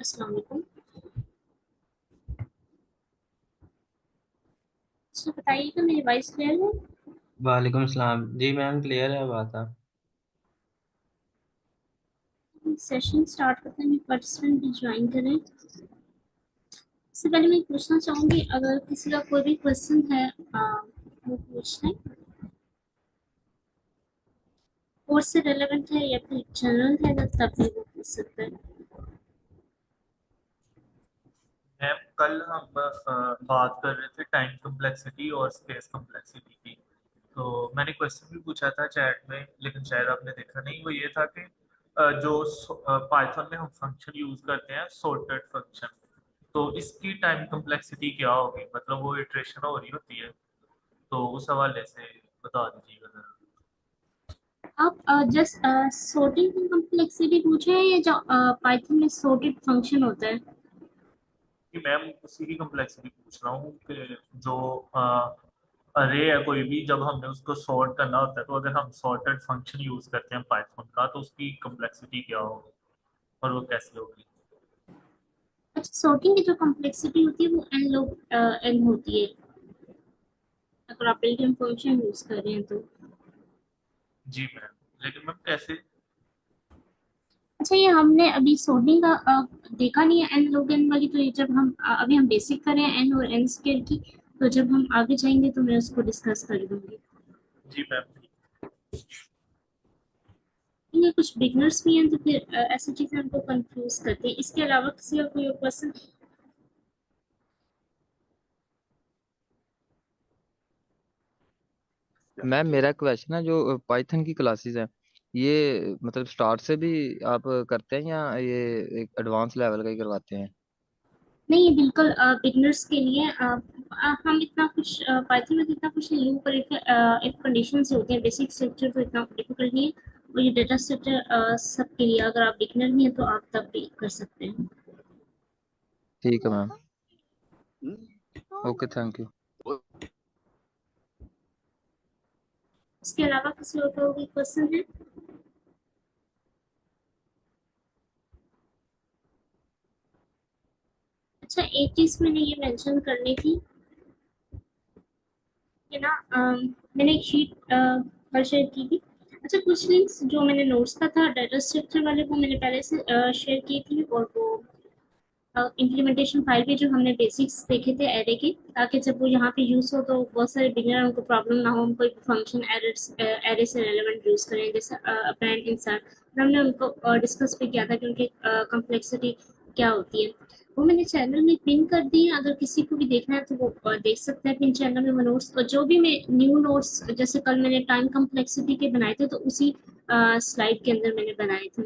अस्सलाम वालेकुम। अच्छा बताइएगा, मेरी वॉइस क्लियर है? वालेकुम सलाम जी मैम, क्लियर है बात आप। सेशन स्टार्ट करते हैं, पार्टिसिपेंट भी ज्वाइन करें। इससे पहले मैं पूछना चाहूँगी, अगर किसी का कोई भी क्वेश्चन है वो पूछ लें। कोर्स से रेलेवेंट है या फिर जनरल है तो तब भी वो पूछ सकता है। मैम कल हम बात कर रहे थे टाइम कम्प्लेक्सिटी और स्पेस कम्प्लेक्सिटी की। तो मैंने क्वेश्चन भी पूछा था चैट में, लेकिन शायद आपने देखा नहीं। वो ये था कि जो पाइथन में हम फंक्शन यूज करते हैं सॉर्टेड फंक्शन, तो इसकी टाइम कम्प्लेक्सिटी क्या होगी, मतलब वो इटरेशन हो रही होती है, तो उस हवाले से बता दीजिएगा जरा। आप जस्ट सॉर्टिंग की कम्प्लेक्सिटी पूछे हैं या जो पाइथन में सॉर्टेड फंक्शन होता है? कि मैम उसी की कम्प्लेक्सिटी पूछ रहा हूँ कि जो अरे है कोई भी, जब हमने उसको सॉर्ट करना होता है, तो अगर हम सॉर्टेड फंक्शन यूज करते हैं पाइथन का, तो उसकी कम्प्लेक्सिटी क्या होगी और वो कैसे होगी। अच्छा, सॉर्टिंग की जो कम्प्लेक्सिटी होती है वो एन लोग एन होती है, अगर आप बिल्ट इन फंक्शन यूज कर रहे हैं तो। जी मैम, लेकिन मैम कैसे। अच्छा, ये हमने अभी सोल्डिंग का देखा नहीं है एन लोग एन वाली, तो ये जब हम अभी हम बेसिक कर रहे हैं एन और एन स्क्वायर की, तो जब हम आगे जाएंगे तो मैं उसको डिस्कस कर दूंगी। जी मैम। ये कुछ बिगनर्स भी हैं तो फिर ऐसी चीजें हमको कंफ्यूज करती हैं। इसके अलावा किसी और कोई क्वेश्चन? मैम मेरा क्वेश्चन है जो पाइथन की क्लासेस है ये मतलब स्टार्ट से भी आप करते हैं या ये एक एडवांस लेवल का ही करवाते हैं। नहीं, ये बिल्कुल बिगनर्स के लिए। हम इतना कुछ पाइथन में तो इतना कुछ नहीं, ऊपर एक कंडीशन से होती है, बेसिक स्ट्रक्चर तो इतना डिफिकल्ट नहीं है। और ये डेटा स्ट्रक्चर सबके लिए, अगर आप बिगनर भी हैं तो आप तब भी कर सकते हैं। ठीक है मैम। Okay thank you. इसके अलावा किसी और का कोई क्वेश्चन है? अच्छा, एक चीज मैंने ये मेंशन करनी थी कि ना, मैंने एक शीट कल शेयर की थी। अच्छा, कुछ लिंक्स जो मैंने नोट्स का था डाटा स्ट्रक्चर वाले, वो मैंने पहले से शेयर की थी। और वो इम्प्लीमेंटेशन फाइल पे जो हमने बेसिक्स देखे थे एरे के, ताकि जब वो यहाँ पे यूज हो तो बहुत सारे बिगिनर उनको प्रॉब्लम ना हो, हम कोई फंक्शन एरे से रेलेवेंट यूज करें, जैसे अपेंड इंसर्ट। हमने उनको डिस्कस भी किया था कि उनकी कम्प्लेक्सिटी क्या होती है। वो मैंने चैनल में पिन कर दी है, अगर किसी को भी देखना है तो वो देख सकते हैं पिन चैनल में वो नोट्स। और जो भी मैं न्यू नोट्स, जैसे कल मैंने टाइम कम्प्लेक्सिटी के बनाए थे, तो उसी स्लाइड के अंदर मैंने बनाए थे,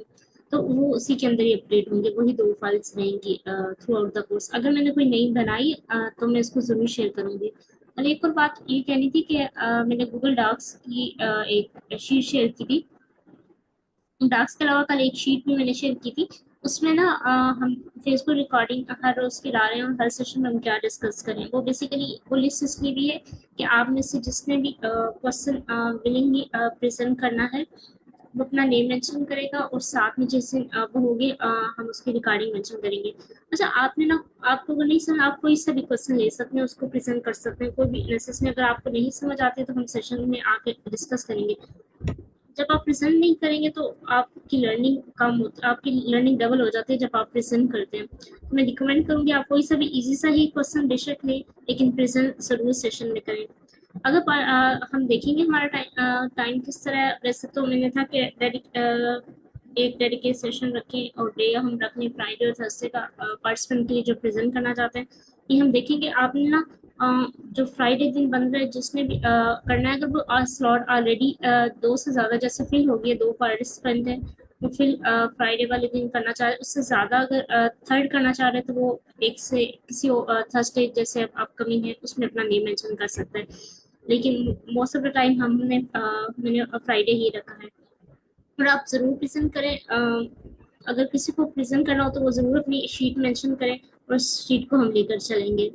तो वो उसी के अंदर ही अपडेट होंगे। वही दो फाइल्स रहेंगी थ्रू आउट द कोर्स। अगर मैंने कोई नई बनाई तो मैं इसको जरूर शेयर करूंगी। और एक और बात ये कहनी थी कि मैंने गूगल डॉक्स की एक शीट शेयर की थी। डॉक्स के अलावा कल एक शीट भी मैंने शेयर की थी। उसमें ना हम फेसबुक रिकॉर्डिंग हर रोज की ला रहे हैं, और हर सेशन में हम क्या डिस्कस करें। वो बेसिकली वो लिस्ट इसलिए भी है कि आप में से जिसने भी क्वेश्चन विलिंगली प्रेजेंट करना है, वो अपना नेम मेंशन करेगा, और साथ में जैसे वो होगी हम उसकी रिकॉर्डिंग मेंशन करेंगे। अच्छा, आपने ना, आपको अगर नहीं समझ, आप कोई सा भी क्वेश्चन ले सकते हैं, उसको प्रेजेंट कर सकते हैं, कोई भी नेसेसरी। अगर आपको नहीं समझ आते तो हम सेशन में आके डिस्कस करेंगे। जब आप प्रेजेंट नहीं करेंगे तो आपकी लर्निंग कम हो, आपकी लर्निंग डबल हो जाती है जब आप प्रेजेंट करते हैं। तो मैं रिकमेंड करूंगी आप कोई सा भी इजी सा ही क्वेश्चन बेशक लें, लेकिन प्रेजेंट जरूर सेशन में करें। अगर हम देखेंगे हमारा टाइम टाइम किस तरह है, वैसे तो मैंने था कि एक डेडिकेट सेशन रखें, और डे हम रख लें फ्राइडे और थर्सडे का पार्टिसिपेंट के लिए जो प्रेजेंट करना चाहते हैं। ये हम देखेंगे आपने ना, जो फ्राइडे दिन बन रहा है जिसने भी करना है, अगर वो स्लॉट ऑलरेडी दो से ज़्यादा जैसे फिल हो गया, दो पार्टिसिपेंट हैं, वो फिल फ्राइडे वाले दिन करना चाह रहे, उससे ज़्यादा अगर थर्ड करना चाह रहे हैं, तो वो एक से किसी थर्सडे जैसे अपकमिंग है उसमें अपना नेम मेंशन कर सकते हैं। लेकिन मोस्ट ऑफ द टाइम मैंने फ्राइडे ही रखा है। और आप ज़रूर प्रेजेंट करें, अगर किसी को प्रेजेंट करना हो तो वो ज़रूर अपनी शीट मेंशन करें, और उस शीट को हम लेकर चलेंगे।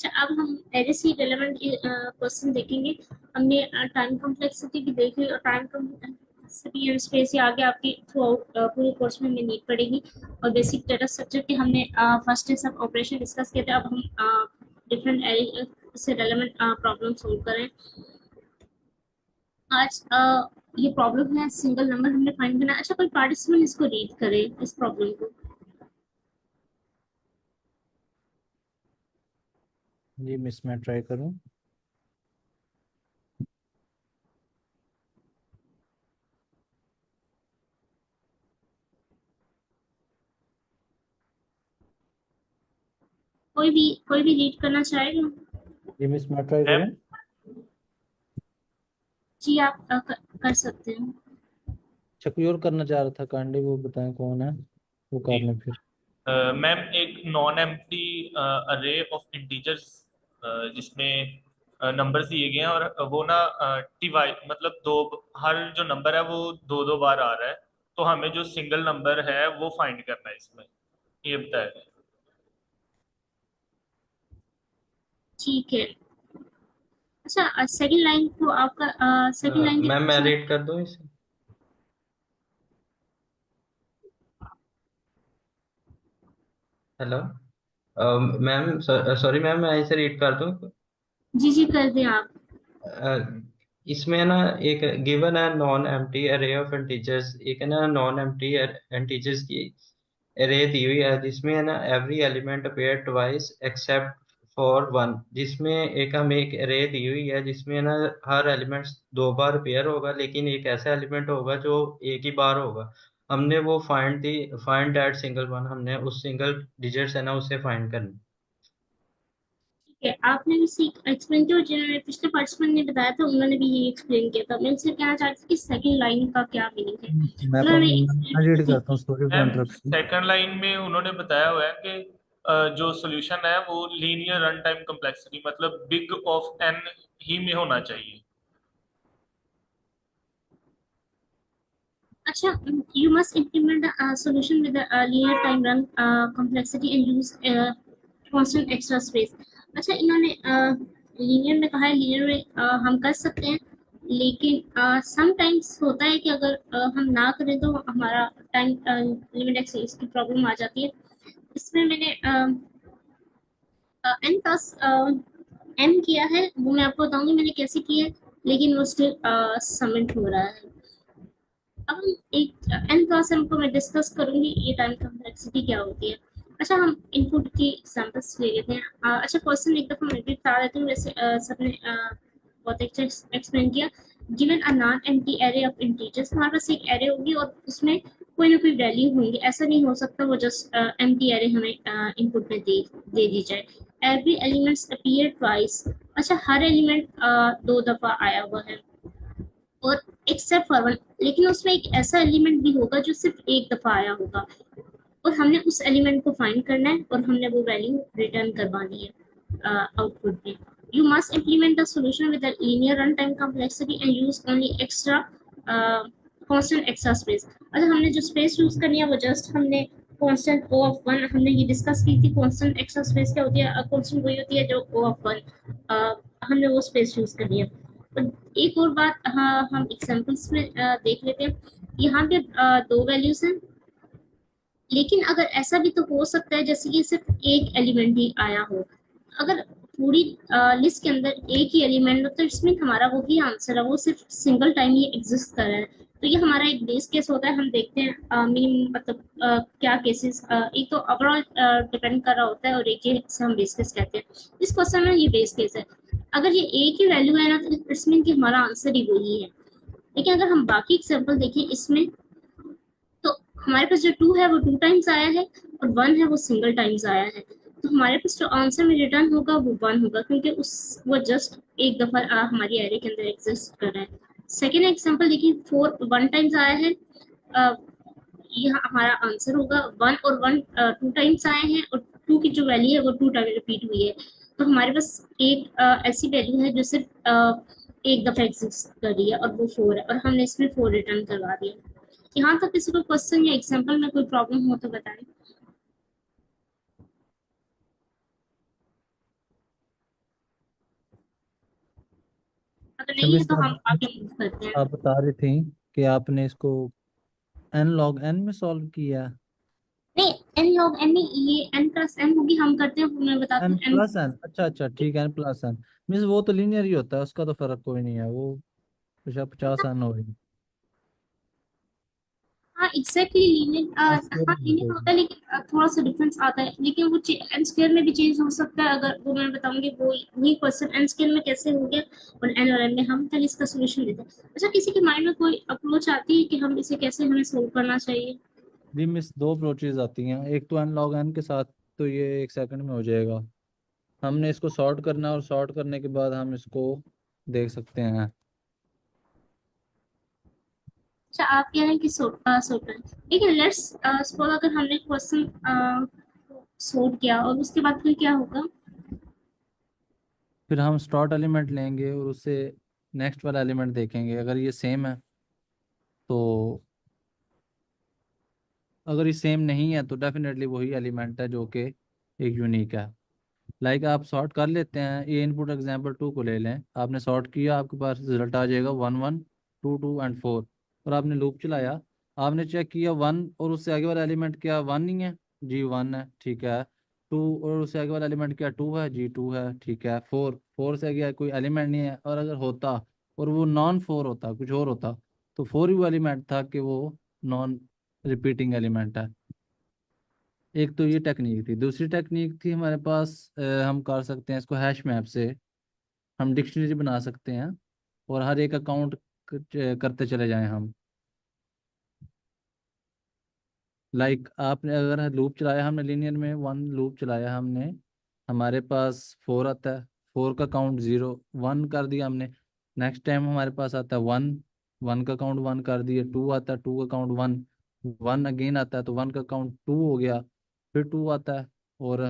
अच्छा, अब हम एरे से रिलेवेंट क्वेश्चन देखेंगे। हमने टाइम कॉम्प्लेक्सिटी भी देखी और टाइम कॉम्प्लेक्सिटी एंड स्पेस ये आगे आपकी थ्रू आउट पूरे कोर्स में हमें नीड पड़ेगी। और बेसिक डेटा स्ट्रक्चर के हमने फर्स्ट सब ऑपरेशन डिस्कस किए थे। अब हम डिफरेंट एरे से रिलेवेंट प्रॉब्लम सोल्व करें। आज ये प्रॉब्लम है, सिंगल नंबर हमने फाइंड करना है। अच्छा, कोई पार्टिसिपेंट इसको रीड करे इस प्रॉब्लम को। जी मिस, मैं ट्राई करूं। कोई भी रीड करना चाहेगा? जी मिस, मैं ट्राई मैम करूं। जी, आप कर सकते हैं। अच्छा, कोई और करना चाह रहा था, काइंडली वो बताएं कौन है, वो जी कर लें फिर। मैम एक नॉन एम्प्टी अरे ऑफ इंटीजर्स जिसमें नंबर्स दिए गए हैं और वो ना डिवाइड मतलब दो, हर जो नंबर है वो दो दो बार आ रहा है, तो हमें जो सिंगल नंबर है वो फाइंड करना है इसमें, ये बताया गया। ठीक है। अच्छा, सेकंड लाइन को आपका सेकंड लाइन के मैम मैं अच्छा, रीड कर दूं इसे? हेलो मैम, सॉरी मैम, मैं इसे रीड कर दूं? जी जी कर दें आप। अ, इसमें ना एक गिवन है नॉन एम्प्टी अरे ऑफ इंटीजर्स, एक है ना नॉन एम्प्टी इंटीजर्स की अरे दी हुई है, जिसमें है ना every element appear twice except for one, जिसमें एक हमें एक अरे दी हुई है जिसमें है ना हर एलिमेंट दो बार पेयर होगा, लेकिन एक ऐसा एलिमेंट होगा जो एक ही बार होगा। हमने वो फाइंड दैट सिंगल वन, हमने उस सिंगल डिजिट्स है ना उसे फाइंड करना। ठीक है, आपने भी सीख एक्सप्लेन किया और जिन्होंने पिछले पार्टिसिपेंट ने बताया था उन्होंने भी यही एक्सप्लेन किया था। मैं उनसे कहना चाहती थी कि सेकंड लाइन का क्या मीनिंग है। उन्होंने मैं रीड जी करता हूँ, sorry for ma'am interruption. Second line में उन्होंने बताया हुआ है कि जो सॉल्यूशन है वो लीनियर रन टाइम कम्प्लेक्सिटी मतलब बिग ऑफ एन ही में होना चाहिए। अच्छा, you must implement a solution with a linear time run complexity and use constant extra space। अच्छा, इन्होंने लीनियर में कहा है, लीनियर में हम कर सकते हैं, लेकिन समटाइम्स होता है कि अगर हम ना करें तो हमारा टाइम लिमिट एक्सीड की प्रॉब्लम आ जाती है। इसमें मैंने एन प्लस एम किया है, वो मैं आपको बताऊंगी मैंने कैसे किया है, लेकिन वो स्टिल सबमिट हो रहा है। अब हम एक एन क्लास को मैं डिस्कस करूंगी ये टाइम कॉम्प्लेक्सिटी क्या होती है। अच्छा, हम इनपुट की एग्जांपल्स ले लेते हैं। अच्छा, क्वेश्चन एक दफा मैं भी बता देती हूँ, वैसे सबने बहुत अच्छा एक्सप्लेन किया। Given a non empty array of integers, हमारे पास एक एरे होगी और उसमें कोई ना कोई वैल्यू होंगी, ऐसा नहीं हो सकता वो जस्ट एम्प्टी एरे हमें इनपुट में दे दी जाए। एवरी एलिमेंट्स अपीयर ट्वाइस, अच्छा हर एलिमेंट दो दफा आया हुआ है, और एक्सेप्ट फॉर वन, लेकिन उसमें एक ऐसा एलिमेंट भी होगा जो सिर्फ एक दफा आया होगा, और हमने उस एलिमेंट को फाइंड करना है और हमने वो वैल्यू रिटर्न करवानी है आउटपुट में। You must implement the solution with linear run time complexity and use only extra constant extra space. अच्छा, हमने जो स्पेस यूज करनी है वो जस्ट हमने कांस्टेंट ओ ऑफ वन हमने ये डिस्कस की थी। कांस्टेंट एक्स्ट्रा स्पेस क्या होती है? कांस्टेंट वही होती है जो ओ ऑफ वन, हमने वो स्पेस यूज करनी है। और एक और बात, हाँ, हम एग्जांपल्स में देख लेते हैं। यहाँ पे दो वैल्यूज हैं, लेकिन अगर ऐसा भी तो हो सकता है जैसे कि सिर्फ एक एलिमेंट ही आया हो। अगर पूरी लिस्ट के अंदर एक ही एलिमेंट हो तो इसमें हमारा वो ही आंसर है, वो सिर्फ सिंगल टाइम ही एग्जिस्ट कर रहा है। तो ये हमारा एक बेस केस होता है। हम देखते हैं मिनिमम मतलब क्या केसेस, एक तो ओवरऑल डिपेंड कर रहा होता है और एक ये से हम बेस केस कहते हैं। इस क्वेश्चन में ये बेस केस है। अगर ये एक ही वैल्यू है ना तो इसमें कि हमारा आंसर ही वही है। लेकिन अगर हम बाकी एग्जाम्पल देखें इसमें, तो हमारे पास जो टू है वो टू टाइम्स आया है और वन है वो सिंगल टाइम्स आया है। तो हमारे पास जो आंसर में रिटर्न होगा वो वन होगा, क्योंकि उस वो जस्ट एक दफा हमारी एरे के अंदर एग्जिस्ट कर रहा है। सेकेंड एग्जाम्पल देखिए, फोर वन टाइम्स आया है, यह हमारा आंसर होगा। वन और वन टू टाइम्स आए हैं और टू की जो वैल्यू है वो टू टाइम रिपीट हुई है। तो हमारे पास एक ऐसी वैल्यू है जो सिर्फ एक दफा एग्जिस्ट कर रही है और वो फोर है, और हमने इसमें फोर रिटर्न करवा दिया। यहाँ तक किसी को क्वेश्चन या एग्जांपल में कोई प्रॉब्लम हो तो बताएं। अगर अच्छा नहीं है मिस, तो हम आगे मूव करते हैं। आप बता रही थी कि आपने इसको एन लॉग एन में सॉल्व किया। नहीं, एन लॉग एन नहीं, ये एन प्लस एन होगी, हम करते हैं वो मैं बताती एन हूँ एन। प्लस एन, अच्छा अच्छा ठीक है, एन प्लस एन। मिस वो तो लीनियर ही होता है, उसका तो फर्क कोई नहीं है, वो कुछ 50 एन होगी। हाँ एग्जैक्टली लीनियर, हाँ हाँ स्क्वायर लीनियर होगी। होता है, लेकिन थोड़ा सा डिफरेंस आता है, लेकिन वो एन स्क्वायर में भी चेंज हो सकता है, अगर वो मैं बताऊंगी वो वही क्वेश्चन एन स्क्वायर में कैसे हो गया और एन और एन में। हम पहले इसका सोल्यूशन देते हैं। अच्छा, किसी के माइंड में कोई अप्रोच आती है कि हम इसे कैसे हमें सोल्व करना चाहिए? जी मिस, दो अप्रोचेज आती हैं, एक तो एन लॉग एन के साथ तो ये 1 सेकंड में हो जाएगा। हमने इसको सॉर्ट करना है और सॉर्ट करने के बाद हम इसको देख सकते हैं। अच्छा, आप कह रहे हैं कि सोल्व करें, लेकिन लेट्स सपोज अगर हमने क्वेश्चन सोल्व किया और उसके बाद फिर क्या होगा? फिर हम स्टार्ट एलिमेंट लेंगे और उससे नेक्स्ट वाला एलिमेंट देखेंगे, अगर ये सेम है तो, अगर ये सेम नहीं है तो डेफिनेटली वही एलिमेंट है जो कि एक यूनिक है। लाइक आप सॉर्ट कर लेते हैं, ये इनपुट एग्जांपल 2 को ले लें, आपने सॉर्ट किया, आपके पास रिजल्ट आ जाएगा 1 1 2 2 एंड 4। और आपने लूप चलाया, आपने चेक किया 1 और उससे आगे वाला एलिमेंट क्या 1 ही है, जी 1 है, ठीक है। 2 और उससे आगे वाला एलिमेंट क्या 2 है, जी 2 है, ठीक है। 4, 4 से आगे कोई एलिमेंट नहीं है, और अगर होता और वो नॉन 4 होता, कुछ और होता, तो 4 ही वो एलिमेंट था कि वो नॉन रिपीटिंग एलिमेंट है। एक तो ये टेक्निक थी, दूसरी टेक्निक थी हमारे पास, हम कर सकते हैं इसको हैश मैप से, हम डिक्शनरी बना सकते हैं और हर एक अकाउंट करते चले जाएं हम। लाइक आपने अगर लूप चलाया, हमने लीनियर में 1 लूप चलाया हमने, हमारे पास 4 आता है, 4 का काउंट 0, 1 कर दिया हमने। नेक्स्ट टाइम हमारे पास आता है 1, 1 का काउंट 1 कर दिया। 2 आता है, 2 का काउंट 1, 1 अगेन आता है तो 1 का काउंट 2 हो गया। फिर 2 आता है और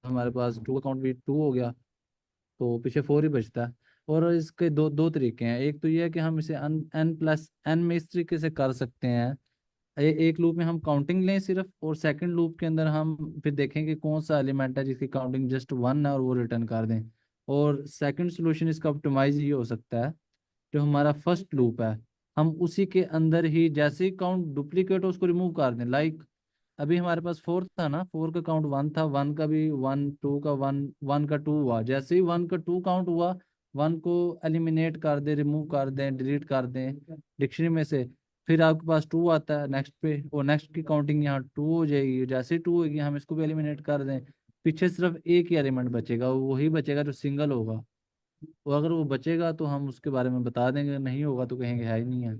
हमारे पास 2 का काउंट भी 2 हो गया, तो पीछे 4 ही बचता है। और इसके दो दो तरीके हैं, एक तो ये है कि हम इसे एन प्लस एन में इस तरीके से कर सकते हैं, एक लूप में हम काउंटिंग लें सिर्फ, और सेकंड लूप के अंदर हम फिर देखेंगे कौन सा एलिमेंट है जिसकी काउंटिंग जस्ट 1 है और वो रिटर्न कर दें। और सेकंड सोल्यूशन इसका ऑप्टिमाइज ये हो सकता है, जो हमारा फर्स्ट लूप है, हम उसी के अंदर ही जैसे ही काउंट डुप्लीकेट हो उसको रिमूव कर दें। लाइक अभी हमारे पास 4 था ना, 4 का काउंट 1 था, 1 का भी 1, 2 का 1, 1 का 2 हुआ, जैसे ही 1 का 2 काउंट हुआ, 1 को एलिमिनेट कर दे, रिमूव कर दें, डिलीट कर दें डिक्शनरी में से। फिर आपके पास 2 आता है नेक्स्ट पे, और नेक्स्ट की काउंटिंग यहाँ 2 हो जाएगी, जैसे ही 2 होगी हम इसको भी एलिमिनेट कर दें, पीछे सिर्फ एक ही एलिमेंट बचेगा, वो वही बचेगा जो सिंगल होगा। वो अगर वो बचेगा तो हम उसके बारे में बता देंगे, नहीं होगा तो कहेंगे है ही नहीं है।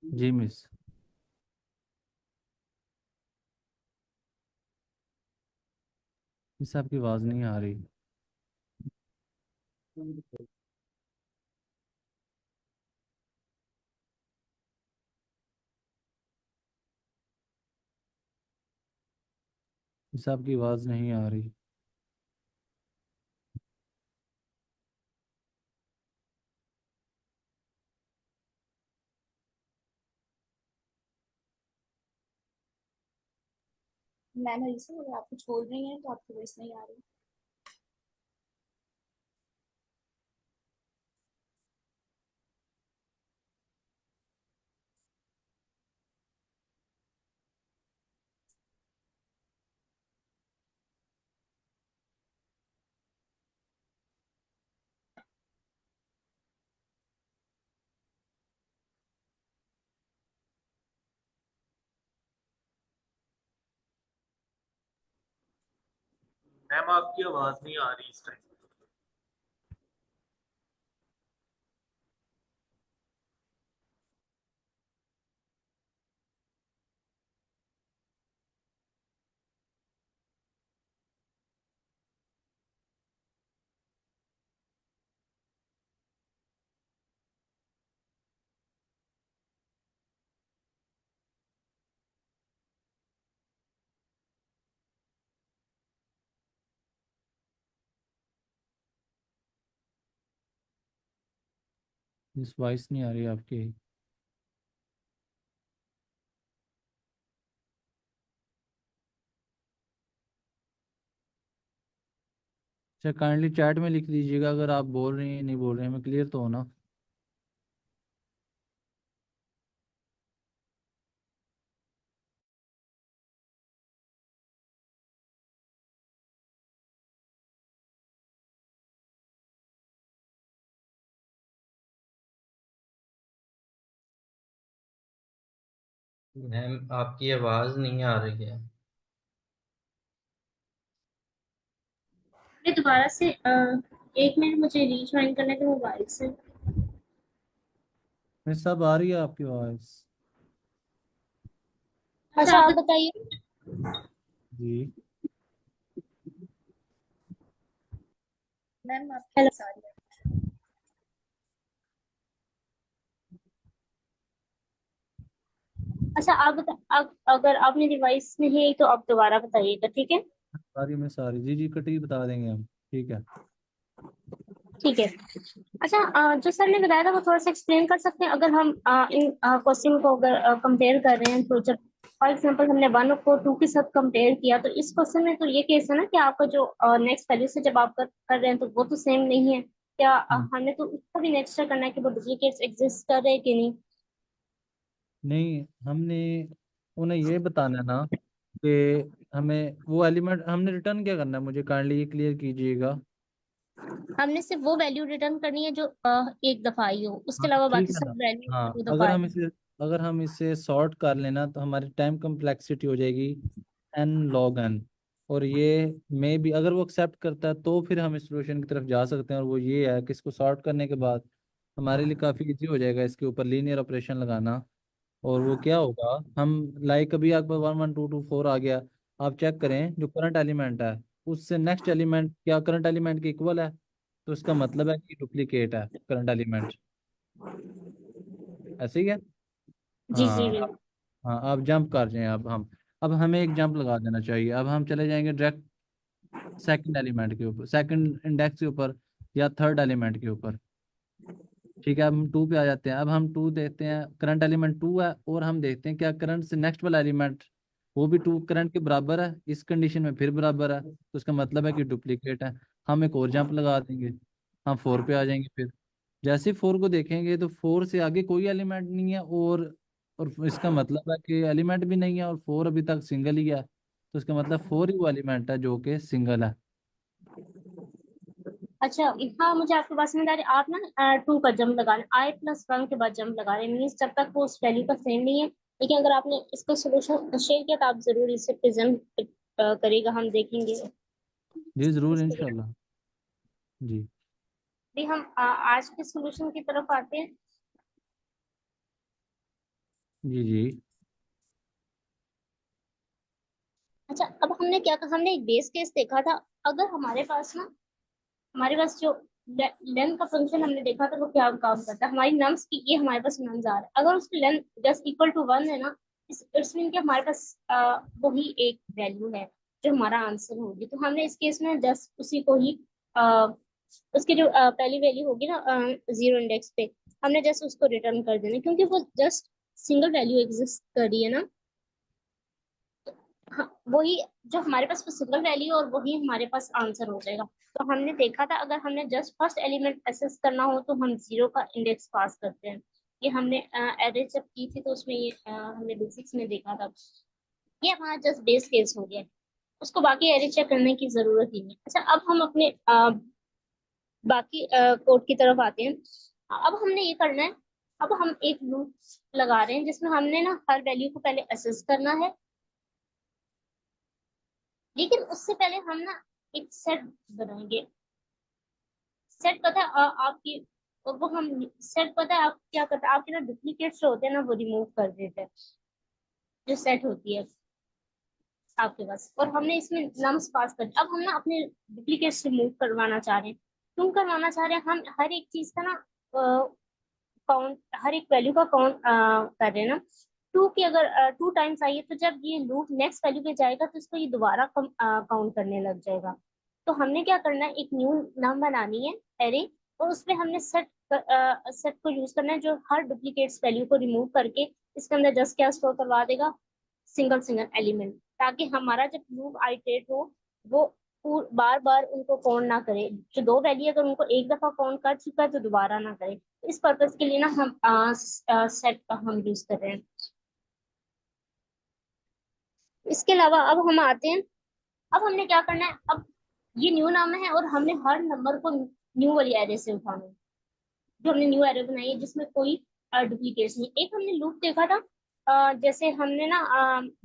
जी मिस। इस आपकी आवाज़ नहीं आ रही। इस आपकी आवाज़ नहीं आ रही। मैं ना इसे, अगर आप कुछ बोल रही हैं तो आपकी वॉइस नहीं आ रही। मैम आपकी आवाज नहीं आ रही इस टाइम। इस वॉइस नहीं आ रही आपकी। अच्छा काइंडली चैट में लिख दीजिएगा अगर आप बोल रही हैं नहीं बोल रहे हैं, मैं क्लियर तो हो ना। मैम आपकी आवाज नहीं आ रही है। मैं दोबारा से 1 मिनट मुझे रीज्वाइन करना है मोबाइल से। मैं सब आ रही है आपकी आवाज़। अच्छा अच्छा आप आप बताइए। जी मैम आपकी हेलो। आवाज़ आ रही है। अच्छा आप अगर आपने डिवाइस में है तो आप दोबारा बताइएगा, ठीक है। सारी में सारी जी जी कटी बता देंगे हम, ठीक है। ठीक है। अच्छा जो सर ने बताया था वो थोड़ा सा एक्सप्लेन कर सकते हैं। अगर हम इन क्वेश्चन को अगर कंपेयर कर रहे हैं तो जब फॉर एग्जांपल हमने 1 को 2 के साथ कंपेयर किया तो इस क्वेश्चन में तो ये केस है ना कि आपका जो नेक्स्ट वैल्यू से जब आप कर रहे हैं तो वो तो सेम नहीं है। क्या हमें तो उसको भी नेक्स्ट करना है कि वो डुप्लीकेट्स एग्जिस्ट कर रहे हैं कि नहीं। नहीं हमने उन्हें ये बताना है ना कि हमें वो एलिमेंट हमने रिटर्न क्या करना है, मुझे काइंडली ये क्लियर कीजिएगा। हमने सिर्फ वो वैल्यू रिटर्न करनी है जो एक दफा आई हो, उसके हाँ तो अलावा ठीक बाकी है ना। सब वैल्यू हाँ 2 दफा आई। अगर हम इसे सॉर्ट कर लेना तो हमारी टाइम कम्प्लेक्सिटी हो जाएगी n log n। और ये में भी अगर वो एक्सेप्ट करता है तो फिर हम इस सोल्यूशन की तरफ जा सकते हैं, और वो ये है कि इसको सॉर्ट करने के बाद हमारे लिए काफ़ी इजी हो जाएगा इसके ऊपर लीनियर ऑपरेशन लगाना। और वो क्या होगा, हम लाइक अभी आपके 1 1 2 2 4 आ गया, आप चेक करें जो करंट एलिमेंट है उससे नेक्स्ट एलिमेंट क्या करंट एलिमेंट के इक्वल है, तो इसका मतलब है कि डुप्लीकेट है करंट एलिमेंट। ऐसे ही है। जी जी हाँ बिल्कुल। हाँ आप जंप कर जाएं। अब हमें एक जंप लगा देना चाहिए। अब हम चले जाएंगे डायरेक्ट सेकंड एलिमेंट के ऊपर, सेकंड इंडेक्स के ऊपर या थर्ड एलिमेंट के ऊपर। ठीक है अब हम 2 पे आ जाते हैं। अब हम 2 देखते हैं, करंट एलिमेंट 2 है, और हम देखते हैं क्या करंट से नेक्स्ट वाला एलिमेंट वो भी 2 करंट के बराबर है। इस कंडीशन में फिर बराबर है तो इसका मतलब है कि डुप्लीकेट है। हम एक और जंप लगा देंगे, हम 4 पे आ जाएंगे। फिर जैसे 4 को देखेंगे तो 4 से आगे कोई एलिमेंट नहीं है, और इसका मतलब है कि एलिमेंट भी नहीं है, और 4 अभी तक सिंगल ही है, तो इसका मतलब 4 ही वो एलिमेंट है जो कि सिंगल है। अच्छा हाँ मुझे आपकी बात समझ आ रही है। आप ना 2 का जंप लगा रहे हैं, i+1 के बाद जंप लगा रहे हैं, मीन्स जब तक वो उस वैल्यू का सेम नहीं है। लेकिन अगर आपने इसका सोल्यूशन शेयर किया तो आप जरूर इसे प्रेजेंट करेगा, हम देखेंगे। जी ज़रूर इंशाल्लाह। जी भी हम आज के सोल्यूशन की तरफ आते हैं। जी जी अच्छा अब हमने क्या कहा, हमने एक बेस केस देखा था। अगर हमारे पास जो लेंथ का फंक्शन हमने देखा था वो क्या काम करता है, हमारी नम्स की ये हमारे पास नम्स आ रहा है, अगर उसकी लेंथ जस्ट इक्वल टू 1 है ना, इट्स मीन कि हमारे पास वही एक वैल्यू है जो हमारा आंसर होगी। तो हमने इस केस में जस्ट उसी को ही उसकी जो पहली वैल्यू होगी ना 0 इंडेक्स पे, हमने जस्ट उसको रिटर्न कर देना क्योंकि वो जस्ट सिंगल वैल्यू एग्जिस्ट कर रही है ना। हाँ, वही जो हमारे पास सिंगल वैल्यू और वही हमारे पास आंसर हो जाएगा। तो हमने देखा था अगर हमने जस्ट फर्स्ट एलिमेंट एसेस करना हो तो हम 0 का इंडेक्स पास करते हैं। ये हमने एरे जब की थी तो उसमें ये हमने बेसिक्स में देखा था। ये हमारा जस्ट बेस केस हो गया, उसको बाकी एरे चेक करने की जरूरत ही नहीं। अच्छा अब हम अपने बाकी कोड की तरफ आते हैं। अब हमने ये करना है, अब हम एक लूप लगा रहे हैं जिसमें हमने ना हर वैल्यू को पहले एसेस करना है। लेकिन उससे पहले हम ना एक सेट बनाएंगे। सेट पता है आपकी, और वो हम सेट पता है आप क्या करते हैं, आपके ना डुप्लीकेट्स जो होते हैं ना वो रिमूव कर देते हैं जो सेट होती है आपके पास। और हमने इसमें नम्स पास कर, अब हम ना अपने डुप्लीकेट्स रिमूव करवाना चाह रहे हैं। क्यों करवाना चाह रहे हैं, हम हर एक चीज का ना काउंट, हर एक वैल्यू का काउंट कर रहे हैं ना। 2 की अगर 2 टाइम्स आई है तो जब ये लूप नेक्स्ट वैल्यू पे जाएगा तो इसको ये दोबारा काउंट करने लग जाएगा। तो हमने क्या करना है, एक न्यू नाम बनानी है एरे, और उसमें हमने सेट को यूज करना है जो हर डुप्लीकेट्स वैल्यू को रिमूव करके इसके अंदर जस्ट क्या स्टोर करवा देगा, सिंगल सिंगल एलिमेंट, ताकि हमारा जब लूप आइटरेट हो वो बार बार उनको काउंट ना करे। जो दो वैल्यू अगर उनको एक दफा काउंट कर चुका है तो दोबारा ना करे। इस पर्पज के लिए ना हम सेट हम यूज कर रहे हैं। इसके अलावा अब हम आते हैं, अब हमने क्या करना है। अब ये न्यू नाम है और हमने हर नंबर को न्यू वाली एरे से उठाना है। जो हमने न्यू एरे बनाई है जिसमें कोई डुप्लीकेट्स नहीं। एक हमने लूप देखा था, जैसे हमने ना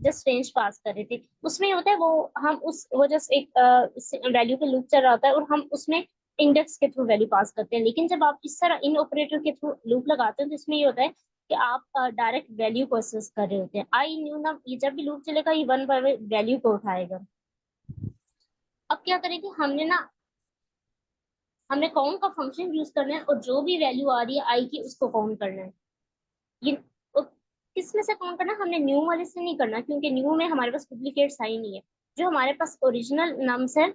जस्ट रेंज पास कर रहे थे, उसमें ये होता है वो हम उस वो जस्ट एक वैल्यू पे लूप चल रहा होता है और हम उसमें इंडेक्स के थ्रू वैल्यू पास करते हैं। लेकिन जब आप इस तरह इन ऑपरेटर के थ्रू लूप लगाते हैं तो इसमें ये होता है कि आप डायरेक्ट वैल्यू को असेस कर रहे होते हैं। आई न्यू नाम, ये जब भी लूप चलेगा ये वन बाय वैल्यू को उठाएगा। अब क्या करेंगे, हमने काउंट का फंक्शन यूज करना है और जो भी वैल्यू आ रही है आई की उसको काउंट करना है। ये किस में से काउंट करना है, हमने न्यू वाले से नहीं करना क्योंकि न्यू में हमारे पास डुप्लीकेट्स आई नहीं है। जो हमारे पास ओरिजिनल नम्स है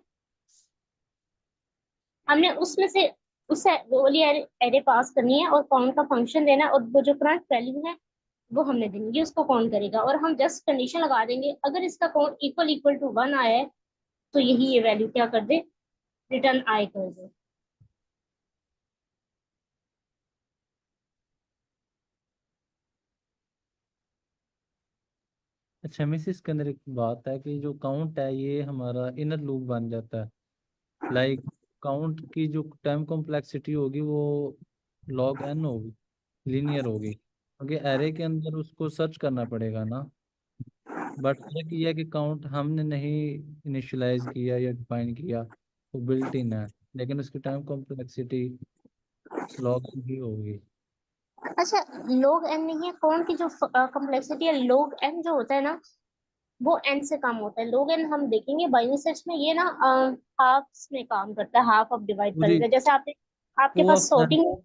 हमने उसमें से उस वो वाली एरे पास करनी है और काउंट का फंक्शन देना है और वो जो करंट वैल्यू है वो हमने देनी है, ये उसको काउंट करेगा। और हम जस्ट कंडीशन लगा देंगे अगर इसका काउंट इक्वल इक्वल टू 1 आया है तो यही ये वैल्यू क्या कर दे, रिटर्न आई कर दे। अच्छा मिस, इसके अंदर एक बात है कि जो काउंट है ये हमारा इनर लूप बन जाता है। लाइक काउंट की जो टाइम कॉम्प्लेक्सिटी होगी वो log n होगी, लीनियर होगी, क्योंकि एरे के अंदर उसको सर्च करना पड़ेगा ना। बट एक ये है कि काउंट हमने नहीं इनिशियलाइज किया या डिफाइन किया, वो बिल्ट इन है, लेकिन उसकी टाइम कॉम्प्लेक्सिटी log n ही होगी। अच्छा, लोग एन नहीं है, काउंट की जो कॉम्प्लेक्सिटी है लोग एन जो होता है ना वो एन से कम होता है। लोग एन हम देखेंगे बाइनरी सर्च में ये ना हाफ में काम करता है, हाफ ऑफ डिवाइड कर जी, देता है। जैसे आपने आपके ओ पास ऑफ एन, सॉर्टिंग,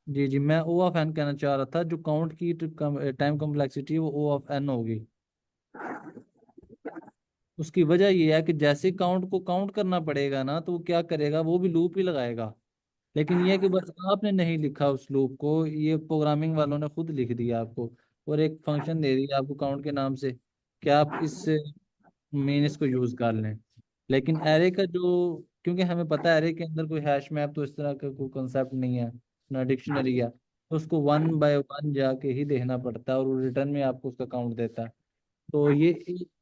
जी जी, मैं ओ ऑफ एन कहना चाह रहा था। जो काउंट की टाइम कॉम्प्लेक्सिटी है वो ओ ऑफ एन होगी। उसकी वजह ये है कि जैसे काउंट को काउंट करना पड़ेगा ना तो वो क्या करेगा, वो भी लूप ही लगाएगा। लेकिन ये है कि बस आपने नहीं लिखा उस लूप को, ये प्रोग्रामिंग वालों ने खुद लिख दिया आपको, और एक फंक्शन दे दिया आपको काउंट के नाम से कि आप इस मेन इसको यूज कर लें। लेकिन एरे का जो, क्योंकि हमें पता है एरे के अंदर कोई हैश मैप तो इस तरह का कोई कंसेप्ट नहीं है, ना डिक्शनरी है, तो उसको वन बाय वन जाके ही देखना पड़ता है और वो रिटर्न में आपको उसका काउंट देता है। तो ये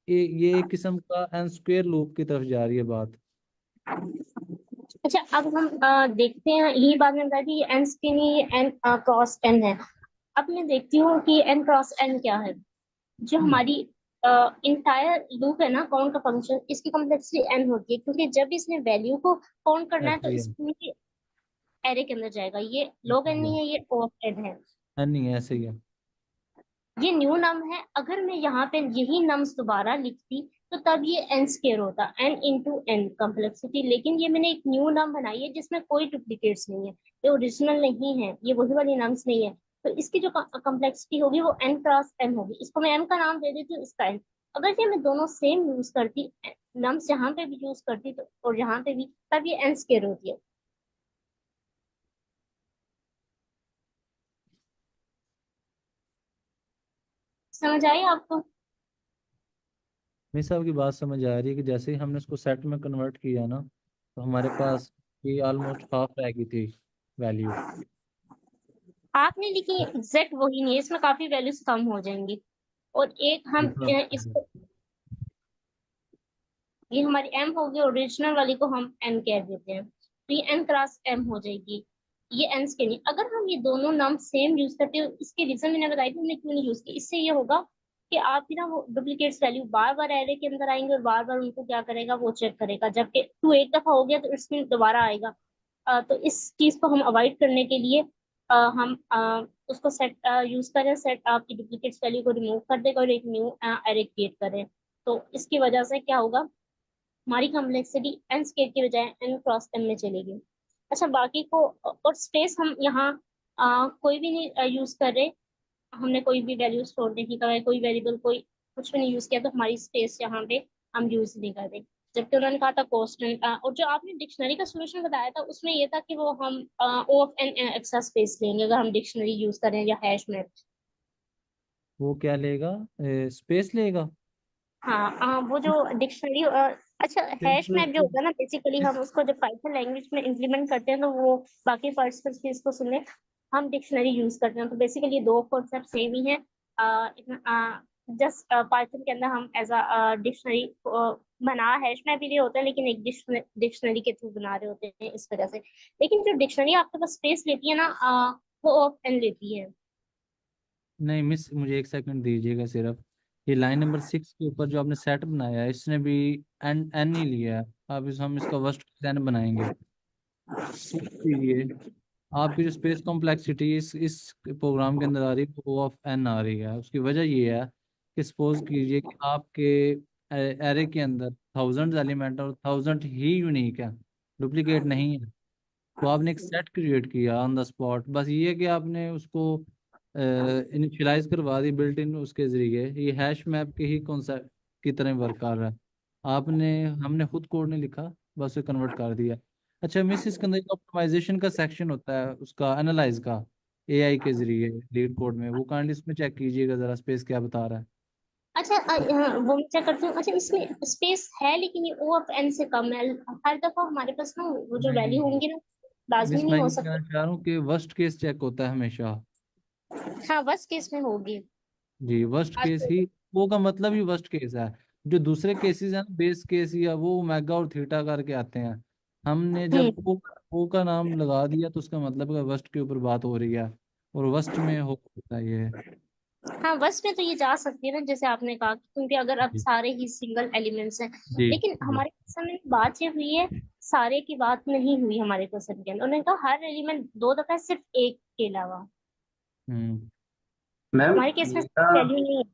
एक किस्म का एन स्क्वेयर लूप की तरफ जा रही है बात। अच्छा अब हम देखते हैं, यही बात मैंने बताई थी, ये एन के लिए एन क्रॉस एन है। अब मैं देखती हूँ कि एन क्रॉस एन क्या है। जो हमारी इंटायर लूप है ना काउंट का फंक्शन, इसकी कॉम्प्लेक्सिटी एन होती है क्योंकि जब इसने वैल्यू को काउंट करना है तो ऐसे ही इस है, पूरी एरे के अंदर जाएगा। ये लोग ऐसे एन ही है, नहीं है, ये ओ एन है। एन नहीं है, ऐसे ही है। ये न्यू नम है। अगर मैं यहाँ पे यही नम्स दोबारा लिखती तो तब ये एन स्केयर होता, एन इंटू एन कॉम्प्लेक्सिटी। लेकिन ये मैंने एक न्यू नम बनाई है जिसमें कोई डुप्लीकेट्स नहीं है, ये ओरिजिनल नहीं है, ये वही वाली नम्स नहीं है। तो इसकी जो कॉम्प्लेक्सिटी होगी वो एन क्रॉस एन होगी। इसको मैं एम का नाम दे देती हूँ, इसका एन। अगर ये मैं दोनों सेम यूज करती, नम्स यहाँ पे भी यूज करती तो और यहाँ पे भी, तब ये एन स्केयर होती है। समझ आई आपको? मेरे साहब की बात समझ आ रही है कि जैसे ही हमने इसको सेट में कन्वर्ट किया ना, तो हमारे पास ये ऑलमोस्ट हाफ रह गई थी वैल्यू। आपने लिखी एग्जैक्ट वही नहीं है, इसमें काफी वैल्यूज कम हो जाएंगी। और एक हम इसको, ये हमारी एम होगी, ओरिजिनल वाली को हम एन कह देते हैं तो ये एन क्रॉस एम हो जाएगी। ये एन के नहीं। अगर हम ये दोनों नाम सेम यूज करते हो, इसके रीजन मैंने बताई थी हमने क्यों नहीं यूज की। इससे ये होगा कि आप ना वो डुप्लीकेट्स वैल्यू बार बार एरे के अंदर आएंगे और बार बार उनको क्या करेगा, वो चेक करेगा। जबकि टू एक दफा हो गया तो इसमें दोबारा आएगा। तो इस चीज को हम अवॉइड करने के लिए हम उसको सेट यूज करें, सेट आपकी डुप्लीकेट्स वैल्यू को रिमूव कर देगा और एक न्यू एरे क्रिएट करें। तो इसकी वजह से क्या होगा, हमारी कॉम्प्लेक्सिटी एन स्केयर की बजाय एन क्रॉस एन में चलेगी। अच्छा बाकी को, और स्पेस हम यहाँ कोई भी नहीं यूज कर रहे। हमने कोई भी वैल्यू स्टोर नहीं करा है, कोई वेरिएबल कोई कुछ भी नहीं यूज किया, तो हमारी स्पेस यहाँ पे हम यूज नहीं कर रहे। जबकि उन्होंने कहा था कॉन्स्टेंट, और जो आपने डिक्शनरी का सोल्यूशन बताया था उसमें ये था कि वो हम ओ ऑफ एन एक्स्ट्रा स्पेस लेंगे अगर हम डिक्शनरी यूज करें या हैश मैप। वो क्या लेगा, स्पेस लेगा। हाँ वो जो डिक्शनरी अच्छा, हैश मैप जो होता है ना, बेसिकली हम उसको जब पाइथन लैंग्वेज में इम्प्लीमेंट करते हैं तो वो बाकी पार्ट्स पर चीज को सुन ले, हम डिक्शनरी यूज करते हैं। तो बेसिकली ये दो कॉन्सेप्ट सेम ही है। जस्ट पाइथन के अंदर हम एज अ डिक्शनरी बना, हैश मैप भी होता है लेकिन एक डिक्शनरी के थ्रू बना रहे होते हैं इस वजह से। लेकिन जो डिक्शनरी आपके पास स्पेस लेती है ना, वो ऑफ एन लेती है। नहीं मिस, मुझे एक सेकंड दीजिएगा सिर्फ। ये लाइन नंबर 6 के ऊपर जो आपने सेट बनाया है, इसने भी एन एन ही लिया है। अब हम इसका वर्स्ट एन बनाएंगे। कीजिए, आपकी जो स्पेस कॉम्प्लेक्सिटी इस प्रोग्राम के अंदर आ रही है वो ऑफ एन आ रही है। उसकी वजह ये है कि सपोज कीजिए कि आपके एरे के अंदर 1000 एलिमेंट और 1000 ही यूनिक है, डुप्लीकेट नहीं है। तो आपने एक सेट क्रिएट किया ऑन द स्पॉट। बस ये है कि आपने उसको इनिशियलाइज करवा दी बिल्ट इन उसके जरिए। ये हैश मैप के ही कॉन्सेप्ट की तरह वर्क कर रहा है। आपने हमने खुद कोड नहीं लिखा, बस उसे कन्वर्ट कर दिया। अच्छा मिस, इसके अंदर एक ऑप्टिमाइजेशन का सेक्शन होता है उसका एनालाइज का, एआई के जरिए लीड कोड में। वो काइंडली इसमें चेक कीजिएगा जरा, स्पेस क्या बता रहा है। अच्छा, हाँ, वो मैं चेक करती हूँ। अच्छा, इसमें स्पेस है लेकिन ये ओ ऑफ एन से कम है। हर दफा हमारे पास ना वो जो नहीं वैल्यू होंगी ना, लाजमी मिस, नहीं मैं हो ये सकती। कहना चाह रहा हूँ कि वर्स्ट केस चेक होता है हमेशा। हाँ, बस केस में होगी। जी, वर्स्ट आज केस ही, वो का मतलब ही वर्स्ट केस है। जो दूसरे केसेस हैं, बेस केस या वो ओमेगा और थीटा करके आते हैं, हमने हम्म। जब वो का नाम लगा दिया तो उसका मतलब है वर्स्ट के ऊपर बात हो रही है, और वर्स्ट में हो सकता है ये। हाँ, बस में तो ये जा सकती है ना, जैसे आपने कहा, क्योंकि अगर अब जी सारे ही सिंगल एलिमेंट्स हैं। जी लेकिन जी। हमारे क्वेश्चन में बात ये हुई है, सारे की बात नहीं हुई हमारे क्वेश्चन के अंदर। उन्होंने कहा हर एलिमेंट दो दफा है, सिर्फ एक के अलावा। हम्म। मैम हमारे केस में ये ना वैल्यू नहीं है।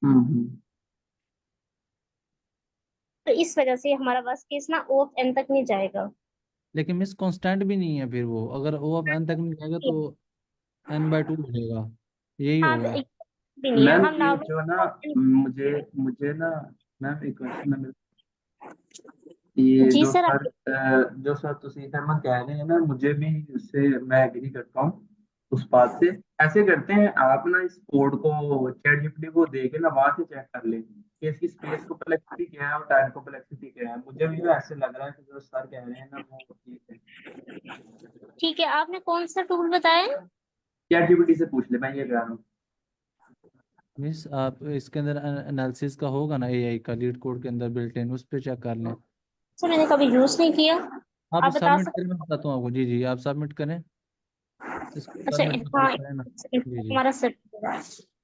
हम्म। तो इस वजह से हमारा बस केस ना ओ ऑफ एन तक नहीं जाएगा। लेकिन मिस कांस्टेंट भी नहीं है फिर वो, अगर ओ ऑफ एन तक नहीं जाएगा तो n/2 बनेगा, यही हाँ, होगा। एक भी नहीं है, मैम हम ये नॉर्मल। जो ना मुझे मुझे ना मैम एक क्वेश्चन है। ये जी सर, आप जो सर तुसी अहमद कह रहे हैं ना, मुझे भी उससे मैं एग्री करता हूँ उस बात से। ऐसे करते हैं, आप ना इस कोड को चैट जीपीटी को दे के ना वहां से चेक कर लें कि इसकी स्पेस कॉम्प्लेक्सिटी क्या है और टाइम कॉम्प्लेक्सिटी क्या है। मुझे भी ना ऐसे लग रहा है कि जो सर कह रहे हैं ना वो ठीक है। ठीक है। आपने कौन सा टूल बताया? चैट जीपीटी से पूछ ले, मैं ये कह रहा हूँ। मिस, आप इसके अंदर एनालिसिस का होगा ना, एआई का लीड कोड के अंदर बिल्ट इन, उस पर चेक कर लें। सर, मैंने कभी यूज नहीं किया। आप आप बता सबमिट सकते? करें, मैं बताता हूँ आपको। जी जी, आप सबमिट करें, इसको अच्छा, सबमिट करके हाँ, दिखाएं ना। जी जी हमारा सेट।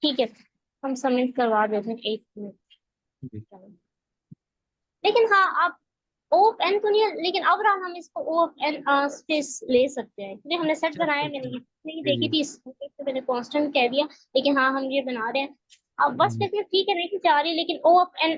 ठीक है, हम सबमिट करवा देते हैं, एक मिनट। जी। लेकिन हाँ, आप ओ ऑफ एन तो नहीं है, लेकिन ओवरऑल हम इसको ओ ऑफ एन स्पेस ले सकते हैं, क्योंकि हमने सेट चेक बनाया। मैंने करते हैं। ये नहीं जी देखी जी। थी, तो मैंने कांस्टेंट कह दिया। लेकिन हाँ, हम ये बना रहे हैं। अब बस हम्म, इसमें ठीक है, नहीं जा रही, लेकिन ओ ऑफ एन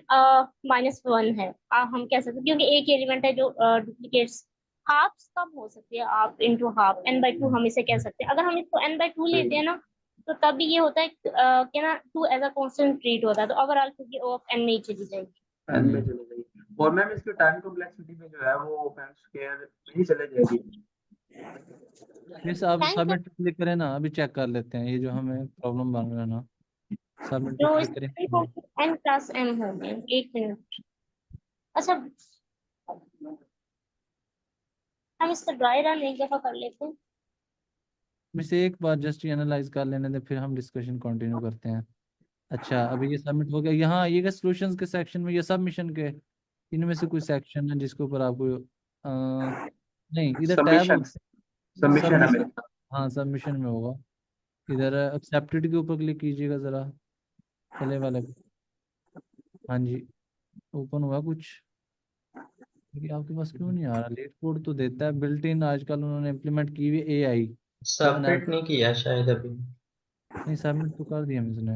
-1 है। हम कह सकते हैं, क्योंकि एक एलिमेंट है जो डुप्लीकेट्स हाफ कम हो सकती है, हाफ इंटू हाफ n/2 हम इसे कह सकते हैं। अगर हम इसको n/2 लेते हैं ना, तो तब भी ये होता है कि ना 2 एज अ कांस्टेंट ट्रीट होता है। तो ओवरऑल क्योंकि ओ ऑफ एन में ही चली जाएगी। एन में चले गई। और मैम इसके टाइम कॉम्प्लेक्सिटी में जो है वो फैन स्क्वायर में ही चले जाएगी। मिस, आप थैंक यू। सबमिट क्लिक करें ना, अभी चेक कर लेते हैं ये जो हमें प्रॉब्लम बन रहा है ना। सबमिट पे जो क्लिक करें। इसमें n+m हो गए। एक मिनट। अच्छा, हम इसका ड्राई रन एक दफा कर लेते हैं। मिस, एक बार जस्ट एनालाइज कर लेने दें, फिर हम डिस्कशन कंटिन्यू करते हैं। अच्छा, अभी ये सबमिट हो गया। यहाँ ये सॉल्यूशंस के सेक्शन में, ये सबमिशन के, इनमें से कोई सेक्शन है जिसके ऊपर आपको नहीं, इधर टैब सबमिशन होता है सबमिशन है सबमिशन। मेरे साथ। हाँ, सबमिशन में होगा। इधर एक्सेप्टेड के ऊपर क्लिक कीजिएगा जरा, पहले वाले पे। हाँ जी, ओपन हुआ कुछ, लेकिन आपके पास क्यों नहीं आ रहा? लेट कोड तो देता है बिल्ट इन, आजकल उन्होंने इम्प्लीमेंट की हुई एआई जो सबमिट नहीं किया शायद अभी। नहीं, सबमिट तो कर दिया इसने।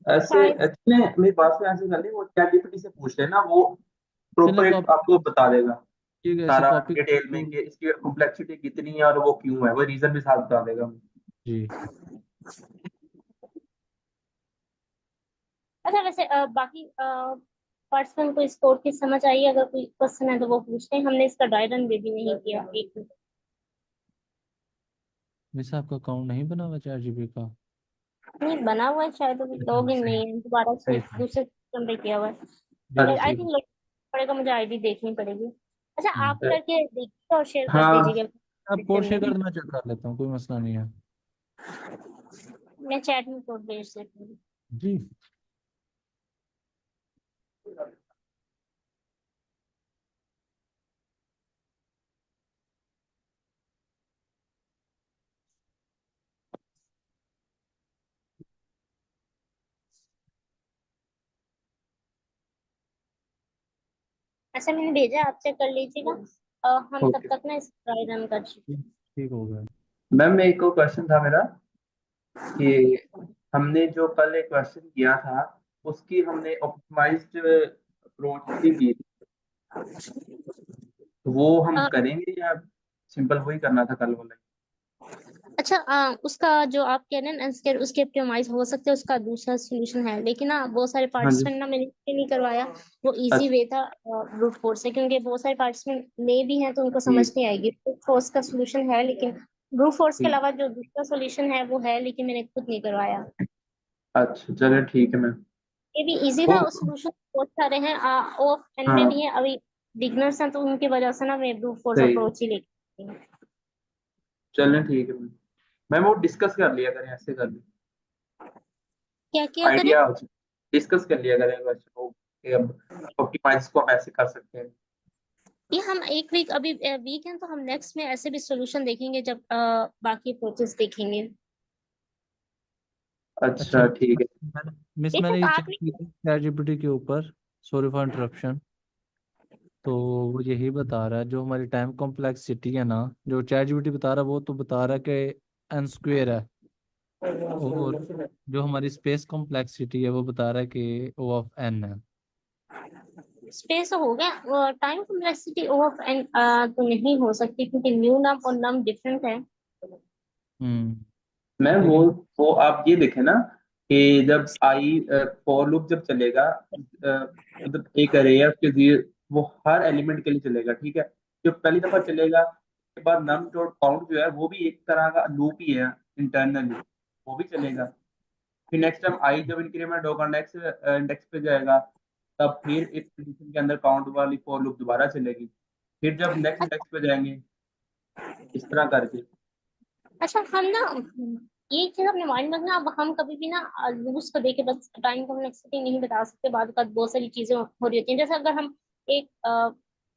ऐसे शायद। एक्चुअली मेरी बात से ऐसे कर ली, वो चैट जीपीटी से पूछ लेना, वो चले प्रॉपर एक कॉपी, आपको बता देगा ठीक है, ऐसे सारा कॉपी। डिटेल में कि इसकी कॉम्प्लेक्सिटी कितनी है और वो क्यों है, वो रीजन भी साथ बता देगा। जी। अच्छा, वैसे बाकी पर्सनल को इस कोड की समझ आई? अगर कोई क्वेश्चन है तो वो पूछते हैं। हमने इसका ड्राई रन भी नहीं किया। एक मिनट। वैसे आपका अकाउंट नहीं बना हुआ 4 GB का? नहीं बना हुआ है शायद, अभी अच्छा लॉग इन सही नहीं है, दोबारा से सही सही दूसरे सिस्टम पे किया हुआ है। बिल्कुल आई अच्छा। ठीक। थिंक पड़ेगा, मुझे आईडी देखनी पड़ेगी। अच्छा आप हम्म। करके देखिए और शेयर कर हाँ दीजिएगा आप कोड शेयर कर में। देना, चेक कर लेता हूँ, कोई मसला नहीं है। मैं चैट में कोड भेज देती हूँ। जी। अच्छा मैंने भेजा, आप चेक कर लीजिएगा। हम तब ओके तक ना इस ट्राई रन कर चुके ठीक हैं। ठीक हो गया। मैम, एक और क्वेश्चन था मेरा कि हमने जो कल एक क्वेश्चन किया था उसकी हमने ऑप्टिमाइज्ड अप्रोच भी की थी, तो वो हम अ, करेंगे या सिंपल वही करना था कल वाला ही? अच्छा उसका जो आप कह रहे हैं ना उसके ऑप्टिमाइज हो सकते हैं, उसका दूसरा सोल्यूशन है, लेकिन ना बहुत सारे हाँ जी। पार्टिसिपेंट ना मैंने इसलिए नहीं करवाया। वो इजी अच्छा वे था ब्रूट फोर्स से, क्योंकि बहुत सारे पार्टिसिपेंट ले भी हैं तो उनको समझ ठीक नहीं आएगी। ब्रूट फोर्स का सोल्यूशन है, लेकिन ब्रूट फोर्स के ठीक। अलावा जो दूसरा सोल्यूशन है वो है, लेकिन मैंने खुद नहीं करवाया। अच्छा चलिए ठीक है मैम। ये भी इजी वो था, उस सोल्यूशन बहुत सारे हैं। ऑफ एन में भी हाँ है, अभी बिगनर्स हैं तो उनकी वजह से ना मैं ब्रूट फोर्स सही। अप्रोच ही लेती हूँ। चलिए ठीक है मैम। मैम वो डिस्कस कर लिया करें, ऐसे कर लिया क्या क्या करें? आइडिया, डिस्कस कर लिया करें क्वेश्चन को कि अब ऑप्टिमाइज को हम ऐसे कर सकते हैं। ये हम एक वीक अभी वीक है, तो हम नेक्स्ट में ऐसे भी सॉल्यूशन देखेंगे जब बाकी अप्रोचेस देखेंगे। अच्छा अच्छा ठीक है। मिस देखो मैंने तो ये चेक आपने किया चैट जीपीटी के ऊपर, सॉरी फॉर इंटरप्शन। तो वो यही बता रहा है, जो हमारी टाइम कॉम्प्लेक्सिटी है ना, जो चैट जीपीटी बता रहा है वो तो बता रहा है कि एन स्क्वेयर है, और जो हमारी स्पेस कॉम्प्लेक्सिटी है वो बता रहा है कि ओ ऑफ एन है। स्पेस हो गया, टाइम कॉम्प्लेक्सिटी ऑफ एन तो नहीं हो सकती, क्योंकि न्यू नम और नम डिफरेंट है। हम्म। मैम लेकिन वो आप ये देखें ना कि जब आई फॉर लूप जब चलेगा, मतलब एक अरे है उसके वो हर एलिमेंट के लिए चलेगा, ठीक है। जो पहली दफा चलेगा उसके बाद नम डॉट काउंट जो है वो भी एक तरह का लूप ही है इंटरनली, वो भी चलेगा। फिर नेक्स्ट टाइम आई जब इंक्रीमेंट होगा नेक्स्ट इंडेक्स पे जाएगा, तब फिर एक कंडीशन के अंदर काउंट वाली फॉर लूप दोबारा चलेगी। फिर जब नेक्स्ट अच्छा, इंडेक्स पे जाएंगे, इस तरह करके। अच्छा हम ना ये चीज अपने माइंड में रखना। अब हम कभी भी ना लूज को देके बस टाइम कॉम्प्लेक्सिटी नहीं बता सकते, बाद का बहुत सारी चीजें हो रही होती हैं। जैसे अगर हम एक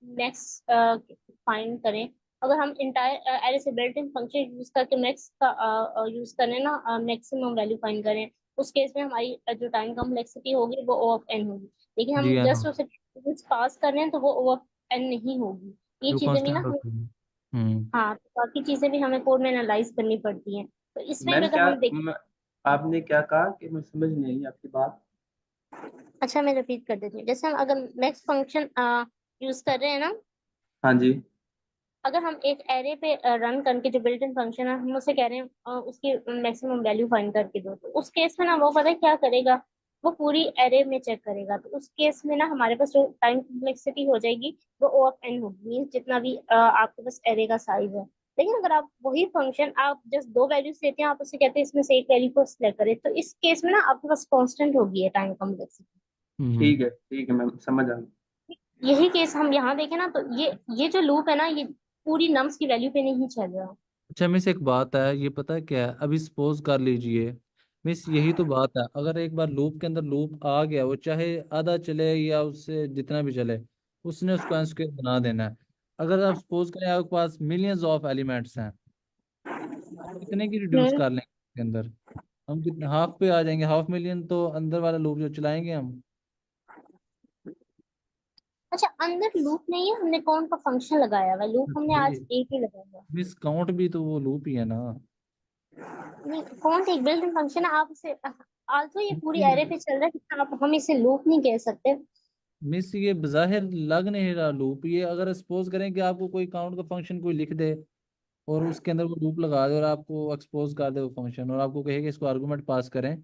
मैक्स फाइंड करें, अगर हम इंटायर एरे से बिल्ट इन फंक्शन यूज करके मैक्स का यूज करें ना, मैक्सिमम वैल्यू फाइंड करें, उस केस में हमारी जो टाइम कॉम्प्लेक्सिटी होगी वो ओ ऑफ एन होगी। लेकिन जी हम है ना, जस्ट उसे पास कर रहे हैं तो वो ओ ऑफ एन नहीं होगी। ये जो चीजें भी ना कांस्टेंट हमें, होती है। हम्म। हाँ तो बाकी चीजें भी हमें कोड में एनालाइज करनी पड़ती हैं। तो इसमें भी मैम अगर हम देखें, आपने क्या कहा कि मैं समझ नहीं आई आपकी बात। अच्छा मैं रिपीट कर देती हूँ। जैसे हम अगर मैक्स फंक्शन यूज कर रहे हैं ना, हाँ जी। अगर हम एक एरे पे रन करके, जो बिल्ट इन फंक्शन है, हम उसे कह रहे हैं उसकी मैक्सिमम वैल्यू फाइंड करके दो, तो उस केस में ना वो पता है क्या करेगा, वो पूरी एरे में चेक करेगा। तो उस केस में ना हमारे पास जो टाइम कॉम्प्लेक्सिटी हो जाएगी वो ओ ऑफ एन होगी, मीन्स जितना भी आपके पास एरे का साइज है। लेकिन अगर आप वही फंक्शन आप जस्ट दो वैल्यूज देते हैं, आप उसे कहते हैं इसमें से एक वैल्यू को सिलेक्ट करें, तो इस केस में ना आपके पास कांस्टेंट होगी है टाइम कॉम्प्लेक्सिटी। हम्म। ठीक है मैम, समझ आ गई। यही केस हम यहाँ देखें ना, तो ये जो लूप है ना, ये पूरी नम्स की वैल्यू पे नहीं चल रहा। अच्छा मिस एक बात है, ये पता है क्या है, अभी सपोज कर लीजिए मिस, यही तो बात है, अगर एक बार लूप के अंदर लूप आ गया, वो चाहे आधा चले या उससे जितना भी चले, उसने उसको एन स्क्वायर बना देना है। अगर आप सपोज करें आपके पास मिलियंस ऑफ एलिमेंट्स हैं, आप कितने की रिड्यूस हम्म। कर लेंगे इसके अंदर? हम कितने हाफ पे आ जाएंगे, हाफ मिलियन तो अंदर वाला लूप जो चलाएंगे हम। अच्छा अंदर लूप नहीं है, हमने कौन का फंक्शन लगाया हुआ है, लूप हमने तो आज ये एक ही लगाया हुआ मिस काउंट भी तो वो लूप ही है ना। है। नहीं, कौन सा एक बिल्ट इन फंक्शन है, आप इसे आज तो ये पूरी एरे ये पे चल रहा है, लेकिन आप हम इसे लूप नहीं कह सकते। मिस ये बज़ाहिर लग नहीं रहा लूप, ये अगर सपोज करें कि आपको कोई काउंट का फंक्शन कोई लिख दे और उसके अंदर वो लूप लगा दे और आपको एक्सपोज कर दे वो फंक्शन, और आपको कहे कि इसको आर्गूमेंट पास करें,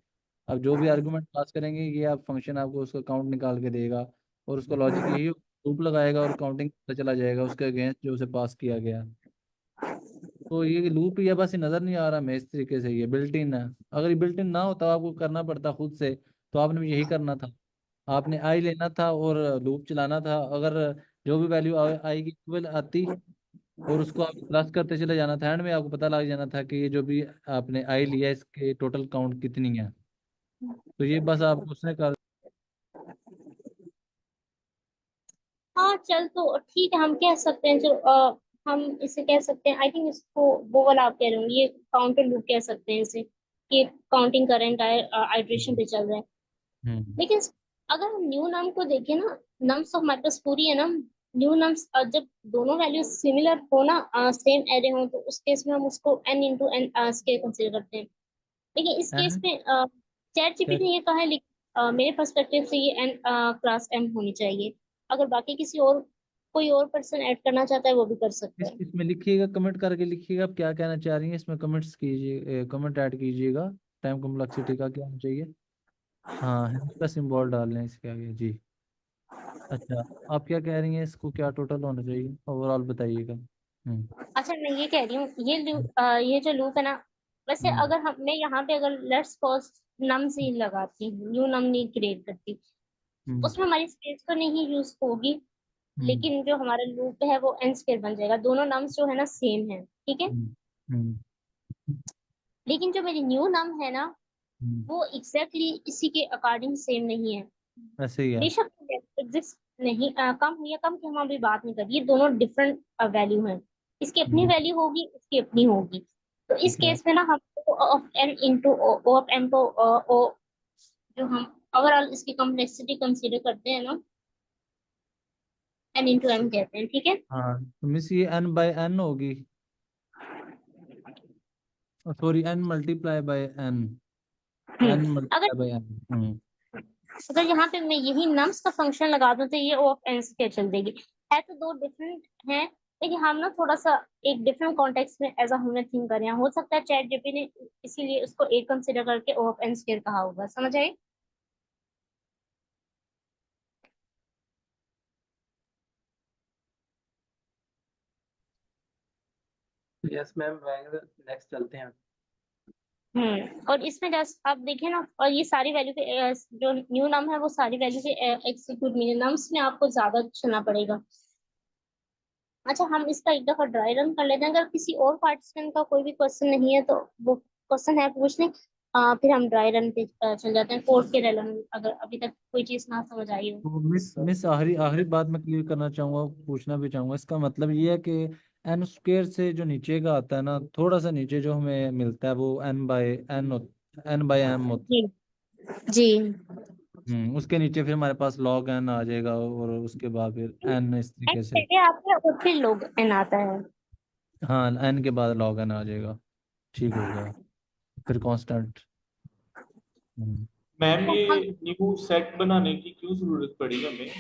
अब जो भी आर्गूमेंट पास करेंगे ये आप फंक्शन आपको उसका काउंट निकाल के देगा, और उसका लॉजिक यही लूप लगाएगा और काउंटिंग चला जाएगा उसके अगेंस्ट जो उसे पास किया गया। तो ये लूप ही है, बस ये नजर नहीं आ रहा हमें इस तरीके से, ये बिल्ट इन है। अगर ये बिल्ट इन ना होता आपको करना पड़ता खुद से, तो आपने भी यही करना था। आपने आई लेना था और लूप चलाना था। अगर जो भी वैल्यू आई की इक्वल आती, और उसको आप प्लस करते चले जाना था, एंड में आपको पता लग जाना था कि ये जो भी आपने आई लिया इसके टोटल काउंट कितनी है। तो ये बस आपको उसने कर। हाँ चल, तो ठीक है, हम कह सकते हैं जो हम इसे कह सकते हैं, आई थिंक इसको वो वाला आप कह रहे होंगे, ये काउंटर लूप कह सकते हैं इसे, कि काउंटिंग करंट आइट्रेशन पे चल रहा है। हम्म लेकिन अगर हम न्यू नम को देखें ना, नम्स ऑफ हमारे पास पूरी है ना, न्यू नम्स जब दोनों वैल्यूज सिमिलर हो ना, सेम एरे हो, तो उस केस में हम उसको n into N square consider करते हैं। लेकिन इस केस एन में चैट क्या जीपीटी ने ये कहा है, लेकिन मेरे पर्सपेक्टिव से ये n क्लास m होनी चाहिए। अगर बाकी किसी और कोई और पर्सन ऐड करना चाहता है वो भी कर सकता है। इसमें लिखिएगा, कमेंट करके लिखिएगा आप क्या कहना चाह रही हैं इसमें, कमेंट्स कीजिए, कमेंट ऐड कीजिएगा। टाइम कॉम्प्लेक्सिटी का क्या होना चाहिए। हाँ है, इसका सिंबल डाल लें इसके आगे जी। अच्छा, आप क्या कह रही हैं, इसको क्या टोटल होना चाहिए ओवरऑल बताइएगा। अच्छा, मैं ये कह रही हूँ, ये जो लूप है ना, वैसे हम्म अगर हम मैं यहाँ पे अगर लेट्स सपोज नम से लगाती हूँ, न्यू नम नहीं क्रिएट करती, हम्म उसमें हमारी स्पेस तो नहीं यूज होगी, हम्म लेकिन जो हमारा लूप है वो एन स्क्वायर बन जाएगा, दोनों नम्स जो है ना सेम है, ठीक है। हम्म हम्म लेकिन जो मेरी न्यू नम है ना, हम्म, वो एग्जैक्टली इसी के अकॉर्डिंग सेम नहीं है। ऐसे ही है। बेशक एग्जिस्ट नहीं, कम हुई या कम की हम अभी बात नहीं कर रही, ये दोनों डिफरेंट वैल्यू हैं। इसकी अपनी हम्म, वैल्यू होगी, इसकी अपनी होगी। तो इस ठीक है। केस में ना हम of N into O of N को ओ, जो हम ओवरऑल इसकी कॉम्प्लेक्सिटी कंसीडर करते हैं ना, एन इंटू एम कहते हैं, ठीक है। हाँ तो मिस ये n बाय n होगी, sorry n multiply by n, n अगर मल्टीप्लाई बाय n। अगर यहाँ पे मैं यही नम्स का फंक्शन लगा दूं तो ये ओ ऑफ एन स्क्वायर चल देगी। है तो दो डिफरेंट हैं, लेकिन हम ना थोड़ा सा एक डिफरेंट कॉन्टेक्स्ट में एज अ हमने थिंक करें, हो सकता है चैट जीपी ने इसीलिए उसको एक कंसिडर करके ओ ऑफ एन स्क्वायर कहा होगा, समझ आई। यस मैम, नेक्स्ट चलते हैं। और इसमें जस्ट आप देखें ना, और ये सारी वैल्यू पे जो न्यू नम है वो सारी वैल्यू पे एग्जीक्यूट मीन नम्स में आपको ज्यादा चलना पड़ेगा। अच्छा, हम इसका एक दफा ड्राई रन कर लेते हैं, अगर किसी और पार्टिसिपेंट का कोई भी क्वेश्चन नहीं है तो वो क्वेश्चन है पूछने, फिर हम ड्राई रन पे चल जाते हैं कोर्ट के रेलन, अगर अभी तक कोई चीज ना समझ आई हो। तो मिस मिस आखिरी आखिरी बात मैं क्लियर करना चाहूंगा, पूछना भी चाहूंगा, इसका मतलब ये है कि एन स्क्वेयर से जो नीचे का आता है ना, थोड़ा सा नीचे जो हमें मिलता है वो n बाय m होता जी जी। है। उसके नीचे फिर हमारे पास log n आ जाएगा, और उसके बाद फिर n इस एंड तरीके से। पहले आता है और फिर लोग एन आता है। हाँ n के बाद log n आ जाएगा, ठीक हो गया, फिर कांस्टेंट। मैम तो ये हम न्यू सेट बनाने की क्यों जरूरत पड़ी हमें?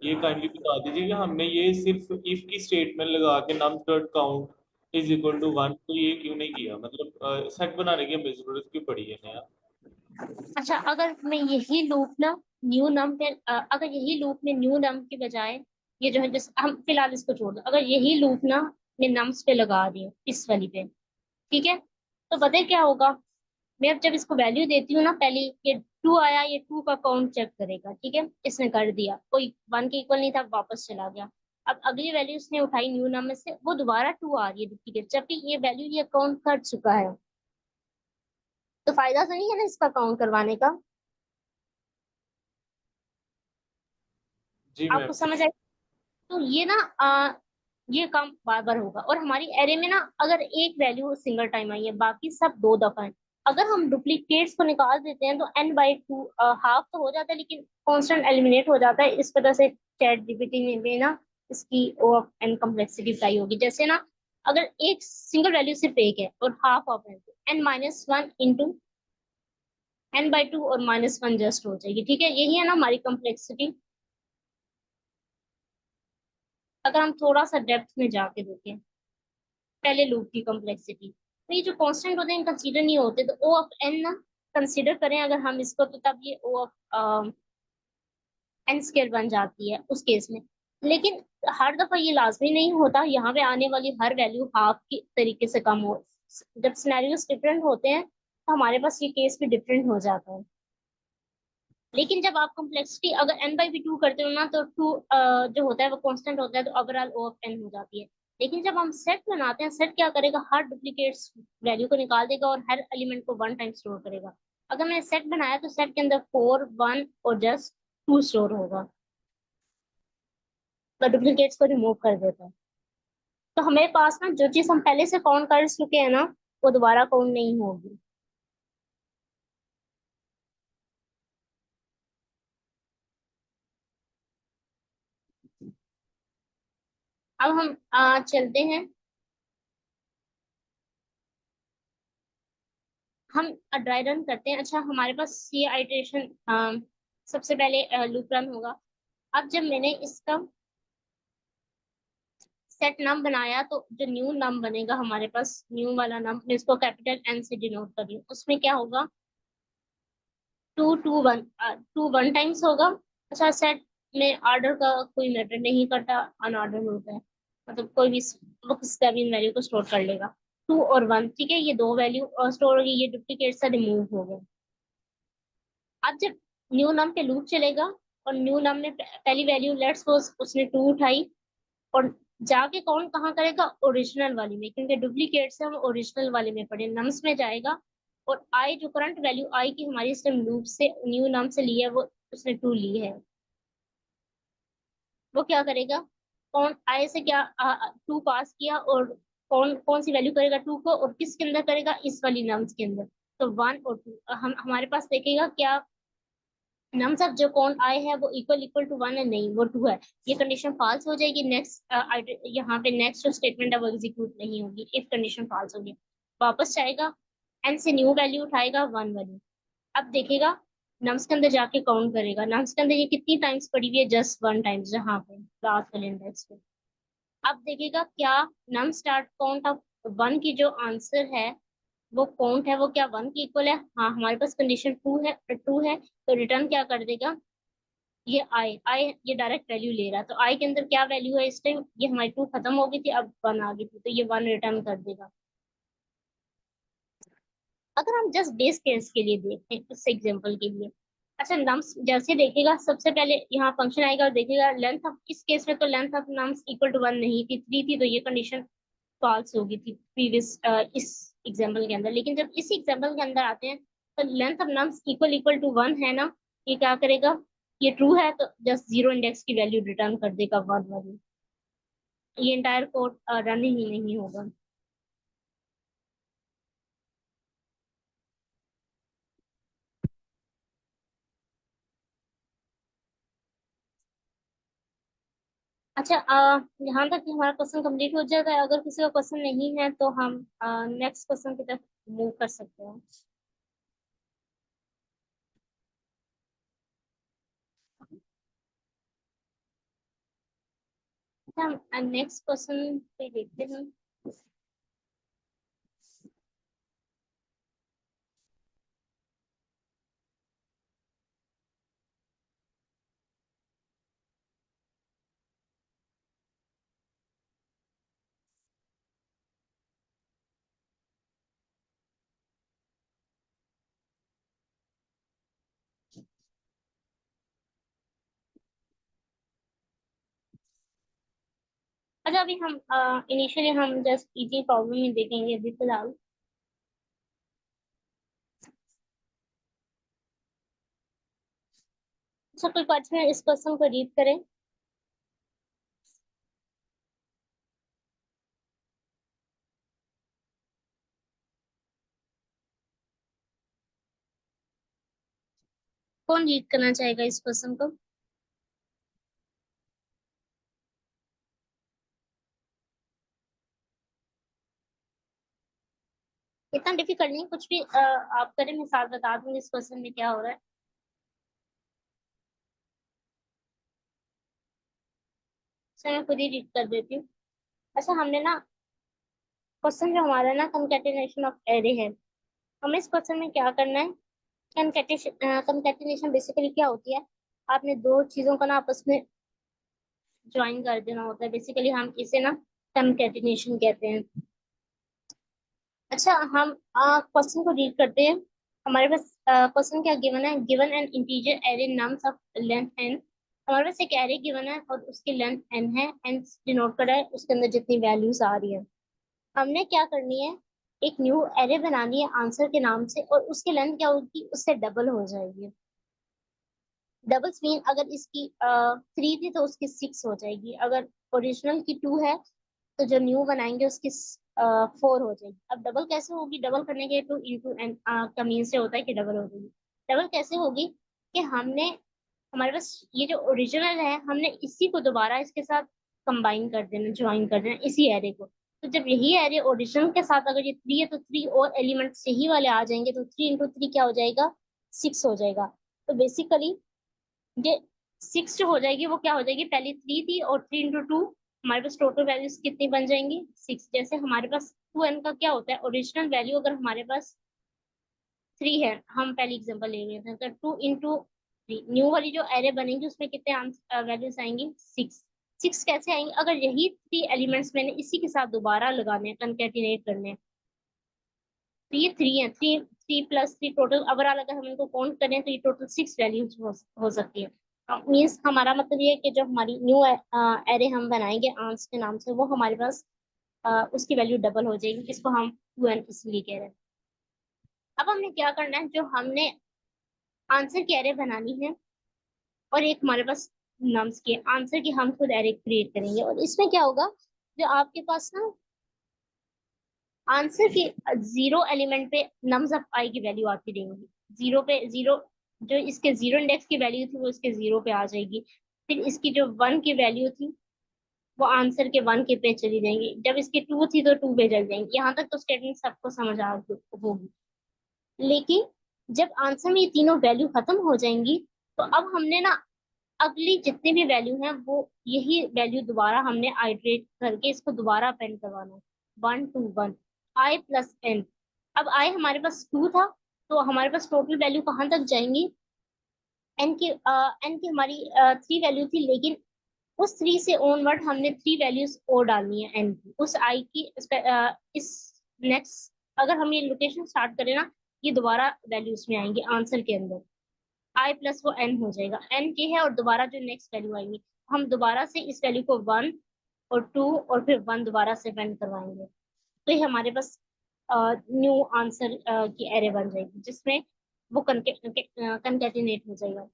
ये काइंडली बता दीजिए कि हमने ये सिर्फ इफ की स्टेटमेंट लगा के num dot count is equal to 1, तो ये क्यों नहीं किया? मतलब सेट बनाने की हमें जरूरत क्यों पड़ी है नया? अच्छा, अगर मैं यही लूप ना न्यू नम पे अगर यही लूप में न्यू नम के बजाय, ये जो है जैसे हम फिलहाल इसको छोड़ दो, अगर यही लूप ना मैं नम्स पे लगा रही हूँ इस वाली पे, ठीक है, तो पता है क्या होगा। मैं अब जब इसको वैल्यू देती हूँ ना, पहले ये टू आया, ये टू का काउंट चेक करेगा, ठीक है, इसने कर दिया, कोई वन के इक्वल नहीं था, वापस चला गया। अब अगली वैल्यू इसने उठाई न्यू नम में से, वो दोबारा टू आ रही है डुप्लीकेट, जबकि ये वैल्यू ये काउंट कर चुका है। तो फायदा तो नहीं है ना इसका काउंट करवाने का। जी मैम। आपको समझ आए। तो ये ना ये काम बार बार होगा, और हमारी एरे में ना अगर एक वैल्यू सिंगल टाइम आई है, बाकी सब दो दफा है, अगर हम डुप्लीकेट्स को निकाल देते हैं तो n बाई टू हाफ तो हो जाता है, लेकिन कांस्टेंट एलिमिनेट हो जाता है। इस वजह से चैट जीपीटी में भी ना इसकी ओ ऑफ एन कम्प्लेक्सिटी बताई होगी, जैसे ना अगर एक सिंगल वैल्यू सिर्फ एक है और हाफ ऑफ है, तो n-1 इंटू n/2 और -1 जस्ट हो जाएगी, ठीक है, यही है ना हमारी कम्प्लेक्सिटी। अगर हम थोड़ा सा डेप्थ में जाके देखें पहले लूप की कॉम्प्लेक्सिटी, तो ये जो कांस्टेंट होते हैं कंसीडर नहीं होते, तो ओ ऑफ एन ना कंसीडर करें अगर हम इसको, तो तब ये ओ ऑफ एन स्क्वायर बन जाती है उस केस में। लेकिन हर दफा ये लाजमी नहीं होता यहाँ पे आने वाली हर वैल्यू हाफ की तरीके से कम हो। जब सिनेरियोस डिफरेंट होते हैं तो हमारे पास ये केस भी डिफरेंट हो जाता है। लेकिन जब आप कॉम्प्लेक्सिटी अगर n बाई भी टू करते हो ना तो टू जो होता है वो कांस्टेंट होता है, तो ओवरऑल ओ ऑफ n हो जाती है। लेकिन जब हम सेट बनाते हैं, सेट क्या करेगा, हर डुप्लीकेट्स वैल्यू को निकाल देगा और हर एलिमेंट को वन टाइम स्टोर करेगा। अगर मैंने सेट बनाया तो सेट के अंदर 4 1 और जस्ट 2 स्टोर होगा, तो डुप्लीकेट्स को रिमूव कर देता है। तो हमारे पास ना जो चीज हम पहले से काउंट कर चुके हैं ना, वो दोबारा काउंट नहीं होगी। अब हम चलते हैं, हम ड्राई रन करते हैं। अच्छा, हमारे पास ये आइटरेशन सबसे पहले लूप रन होगा। अब जब मैंने इसका सेट नम बनाया तो जो न्यू नम बनेगा हमारे पास, न्यू वाला नम, मैं इसको कैपिटल एन से डिनोट कर रही हूँ, उसमें क्या होगा, two two one, two one times होगा। अच्छा, सेट में ऑर्डर का कोई मैटर नहीं करता, अनऑर्डर होता है, मतलब कोई भी वो किसी भी वैल्यू को स्टोर कर लेगा। टू और वन, ठीक है, ये दो वैल्यू स्टोर होगी, ये डुप्लीकेट से रिमूव हो गए। अब जब न्यू नम पे लूप चलेगा और न्यू नम में पहली वैल्यू लेट्स सपोज उसने टू उठाई, और जाके काउंट कहाँ करेगा, ओरिजिनल वाली में, क्योंकि डुप्लीकेट से हम ओरिजिनल वाले में पढ़े, नम्स में जाएगा। और आई जो करंट वैल्यू आई की हमारी इसने लूप से न्यू नम से ली है, वो उसने टू ली है, वो क्या करेगा, कौन आई से क्या टू पास किया, और कौन कौन सी वैल्यू करेगा टू को, और किसके अंदर करेगा, इस वाली नम्स के अंदर। तो वन और टू, हम हमारे पास देखेगा क्या, नम्स ऑफ जो कौन आए हैं वो इक्वल इक्वल टू वन है, नहीं वो टू है, ये कंडीशन फॉल्स हो जाएगी। नेक्स्ट यहाँ पे नेक्स्ट जो स्टेटमेंट है वो एग्जीक्यूट नहीं होगी इफ कंडीशन फॉल्स होगी। वापस जाएगा, एन से न्यू वैल्यू उठाएगा वन वैल्यू। अब देखेगा, नम्स के अंदर जाके काउंट करेगा, नम्स के अंदर ये कितनी टाइम्स पड़ी हुई है, जस्ट वन टाइम्स, जहाँ पे लास्ट वाले इंडेक्स पे। अब देखेगा क्या, नम स्टार्ट काउंट ऑफ वन की जो आंसर है, वो काउंट है वो क्या वन की इक्वल है, हाँ हमारे पास कंडीशन टू है, तो रिटर्न क्या कर देगा, ये आई आई ये डायरेक्ट वैल्यू ले रहा है, तो आई के अंदर क्या वैल्यू है इस टाइम, ये हमारी टू खत्म हो गई थी, अब वन आ गई थी, तो ये वन रिटर्न कर देगा। अगर हम जस्ट बेस केस के लिए देखें, इस एग्जांपल के लिए, अच्छा नम्स जैसे देखेगा, सबसे पहले यहाँ फंक्शन आएगा और देखेगा लेंथ ऑफ, इस केस में तो length of nums equal to one नहीं थी, थ्री थी, तो ये कंडीशन फॉल्स होगी थी प्रीवियस इस एग्जांपल के अंदर। लेकिन जब इस एग्जांपल के अंदर आते हैं तो length of nums equal equal to one है ना, ये क्या करेगा, ये ट्रू है तो जस्ट जीरो इंडेक्स की वैल्यू रिटर्न कर देगा वन वाली, ये इंटायर कोड रन ही नहीं होगा। अच्छा, यहाँ तक हमारा क्वेश्चन कंप्लीट हो जाएगा, अगर किसी का क्वेश्चन नहीं है तो हम नेक्स्ट क्वेश्चन की तरफ मूव कर सकते हैं। अच्छा, हम नेक्स्ट क्वेश्चन पे देखते हैं। अच्छा, अभी हम इनिशियली हम जस्ट इजी प्रॉब्लम ही देखेंगे अभी फिलहाल। अच्छा, कोई पर्सन इस क्वेश्चन को रीड करें। कौन रीड करना चाहेगा इस क्वेश्चन को। इतना डिफिकल्ट नहीं, कुछ भी आप करें, मैं साथ बता दूंगी इस क्वेश्चन में क्या हो रहा है। अच्छा, मैं खुद ही रीड कर देती हूँ। अच्छा, हमने ना क्वेश्चन जो हमारा ना कंकैटिनेशन ऑफ एरे है, हमें इस क्वेश्चन में क्या करना है, कंकैटिनेशन बेसिकली क्या होती है, आपने दो चीजों का ना आपस में ज्वाइन कर देना होता है। बेसिकली हम इसे ना कंकैटिनेशन कहते हैं। अच्छा, हम क्वेश्चन को रीड करते हैं। हमारे पास क्वेश्चन क्या गिवन है, given an integer array nums of length n। हमारे पास एक एरे गिवन है और उसकी लेंथ n है, n डिनोट करा है उसके अंदर जितनी वैल्यूज आ रही है। हमने क्या करनी है, एक न्यू एरे बनानी है आंसर के नाम से, और उसकी लेंथ क्या होगी, उससे डबल हो जाएगी। डबल्स मीन अगर इसकी 3 थी तो उसकी 6 हो जाएगी, अगर ओरिजिनल की 2 है तो जो न्यू बनाएंगे उसकी 4 हो जाएगी। अब डबल कैसे होगी, डबल करने के 2 × n का मीन से होता है कि डबल हो जाएगी। डबल कैसे होगी कि हमने, हमारे पास ये जो ओरिजिनल है हमने इसी को दोबारा इसके साथ कंबाइन कर देना, ज्वाइन कर देना इसी एरे को। तो जब यही एरे ओरिजिनल के साथ अगर ये 3 है तो 3 और एलिमेंट्स यही वाले आ जाएंगे, तो 3 × 3 क्या हो जाएगा, 6 हो जाएगा। तो बेसिकली ये 6 जो हो जाएगी वो क्या हो जाएगी, पहले 3 थी और 3 × 2 हमारे पास टोटल वैल्यूज कितनी बन जाएंगी, 6। जैसे हमारे पास 2n का क्या होता है, ओरिजिनल वैल्यू अगर हमारे पास 3 है, हम पहली एग्जांपल ले रहे थे, तो 2 × 3 न्यू वाली जो एरे बनेगी उसमें कितने वैल्यूज आएंगी, 6। 6 कैसे आएंगे, अगर यही 3 एलिमेंट्स मैंने इसी के साथ दोबारा लगाने हैं, कंकैटिनेट करने हैं। तो ये 3 है, 3 + 3 टोटल, ओवरऑल अगर हम इनको काउंट करें तो ये टोटल 6 वैल्यूज हो सकती है। मीन्स हमारा मतलब ये है कि जो हमारी न्यू एरे हम बनाएंगे आंसर के नाम से, वो हमारे पास उसकी वैल्यू डबल हो जाएगी, जिसको हम 2n इसलिए कह रहे हैं। अब हमने क्या करना है, जो हमने आंसर की एरे बनानी है और एक हमारे पास नम्स की आंसर की, हम खुद एरे क्रिएट करेंगे। और इसमें क्या होगा, जो आपके पास ना आंसर के 0 एलिमेंट पे नम्स ऑफ आई की वैल्यू आती रहेंगी। 0 पे 0, जो इसके 0 इंडेक्स की वैल्यू थी वो इसके 0 पे आ जाएगी। फिर इसकी जो 1 की वैल्यू थी वो आंसर के 1 के पे चली जाएंगी। जब इसकी 2 थी तो 2 पे चल जाएंगी। यहाँ तक तो स्टेटमेंट सबको समझ आ होगी। लेकिन जब आंसर में ये तीनों वैल्यू खत्म हो जाएंगी, तो अब हमने ना अगली जितनी भी वैल्यू है वो यही वैल्यू दोबारा हमने आइटरेट करके इसको दोबारा अपेंड करवाना है, 1 to 1 i+n। अब i हमारे पास 2 था, तो हमारे पास टोटल वैल्यू कहाँ तक जाएंगी, n की हमारी 3 वैल्यू थी, लेकिन उस 3 से ऑनवर्ड हमने 3 वैल्यूज और डालनी है n की, उस i की इस नेक्स्ट, अगर हम ये लोकेशन स्टार्ट करें ना, ये दोबारा वैल्यूज में आएंगे आंसर के अंदर। i+ वो n हो जाएगा, n की है, और दोबारा जो नेक्स्ट वैल्यू आएंगी हम दोबारा से इस वैल्यू को 1 और 2 और फिर 1 दोबारा से पेंड करवाएंगे। तो ये हमारे पास न्यू आंसर की एरे बन जाएगी, जिसमें वो कंकेटिनेट हो जाएगा।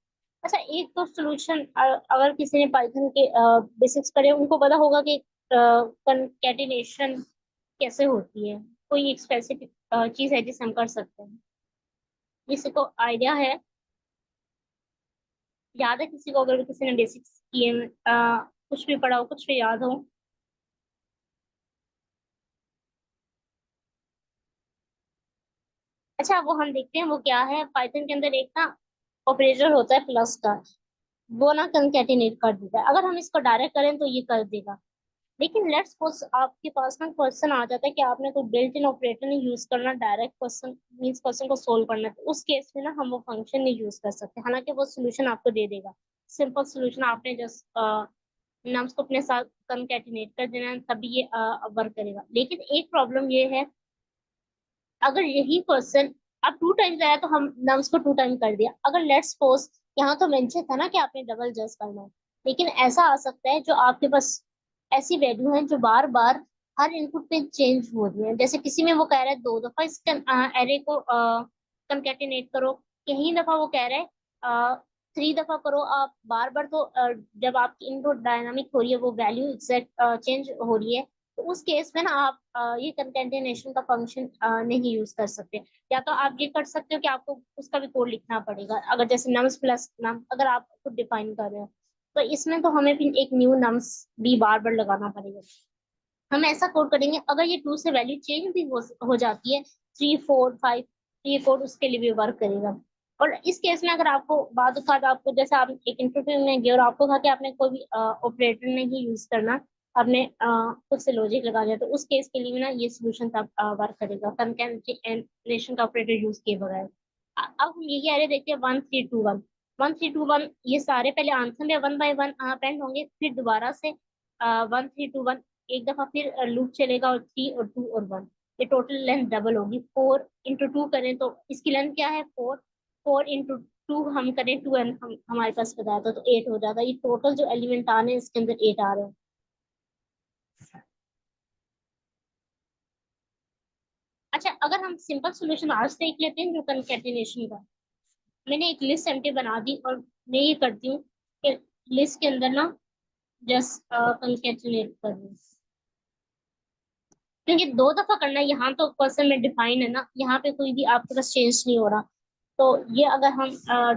अच्छा, एक तो सोल्यूशन, अगर किसी ने पाइथन के बेसिक्स पढ़े उनको पता होगा कि कंकेटिनेशन कैसे होती है। कोई एक स्पेसिफिक चीज है जिसे हम कर सकते हैं, किसी को आइडिया है, याद है किसी को, अगर किसी ने बेसिक्स किए कुछ भी पढ़ा हो, कुछ भी याद हो। अच्छा, वो हम देखते हैं वो क्या है। पाइथन के अंदर एक ना ऑपरेटर होता है प्लस का, वो ना कंकैटिनेट कर देता है। अगर हम इसको डायरेक्ट करें तो ये कर देगा, लेकिन लेट्स सपोज आपके पास ना क्वेश्चन आ जाता है कि आपने कोई बिल्ट इन ऑपरेटर नहीं यूज करना, डायरेक्ट क्वेश्चन मींस क्वेश्चन को सोल्व करना है, तो उस केस में ना हम वो फंक्शन नहीं यूज कर सकते, हालांकि वो सोल्यूशन आपको दे देगा। सिंपल सोल्यूशन, आपने जस्ट नम्स को अपने साथ कंकैटिनेट कर देना है, तभी ये वर्क करेगा। लेकिन एक प्रॉब्लम ये है, अगर यही क्वेश्चन अब 2 टाइम्स आया तो हम नम्स को 2 टाइम कर दिया, अगर लेट्स सपोज यहाँ तो मेंशन था ना कि आपने डबल जज करना है, लेकिन ऐसा आ सकता है जो आपके पास ऐसी वैल्यू है जो बार बार हर इनपुट पे चेंज हो रही है। जैसे किसी में वो कह रहा है 2 दफा इस एरे को कंकैटिनेट करो, कहीं दफा वो कह रहा है 3 दफा करो। आप बार बार तो जब आपकी इनपुट डायनामिक हो रही है, वो वैल्यू एग्जैक्ट चेंज हो रही है, तो उस केस में ना आप ये कंकैटिनेशन का फंक्शन नहीं यूज कर सकते। या तो आप ये कर सकते हो कि आपको उसका भी कोड लिखना पड़ेगा, अगर जैसे नम्स प्लस नम अगर आप खुद डिफाइन कर रहे हो, तो इसमें तो हमें फिर एक न्यू नम्स भी बार बार लगाना पड़ेगा। हम ऐसा कोड करेंगे, अगर ये 2 से वैल्यू चेंज भी हो जाती है, 3 4 5, ये कोड उसके लिए भी वर्क करेगा। और इस केस में अगर आपको बाद आपको, जैसे आप एक इंटरव्यू में गए और आपको कहा कि आपने कोई भी ऑपरेटर नहीं यूज करना, आपने खुद से लॉजिक लगा लिया, तो उस केस के लिए ना ये सोल्यूशन तब वर्क करेगा कंकैटिनेशन का ऑपरेटर यूज किए बगैर। अब हम यही एरे देखते हैं 1 3 2 1। 1321 ये सारे पहले आंसर में 1 by 1 अपेंड होंगे, फिर दोबारा से 1321 एक दफा फिर लूप चलेगा, और 3 और 2 और 1, ये टोटल लेंथ डबल होगी। 4 × 2 करें तो इसकी लेंथ क्या है 4, 4 × 2 हम करें 2 एंड हमारे पास बताया था तो 8 हो जाता है। ये टोटल जो एलिमेंट आ रहे हैं इसके अंदर 8 आ रहे हैं। अच्छा, अगर हम सिंपल सॉल्यूशन आज देख लेते हैं जो कंकैटिनेशन का, मैंने एक लिस्ट एम्प्टी बना दी और मैं ये करती हूँ कि लिस्ट के अंदर ना जस्ट कंकैटिनेट कर दूँ, क्योंकि 2 दफा करना है। यहाँ तो क्वेश्चन में डिफाइन है ना, यहाँ पे कोई भी आपके पास चेंज नहीं हो रहा, तो ये अगर हम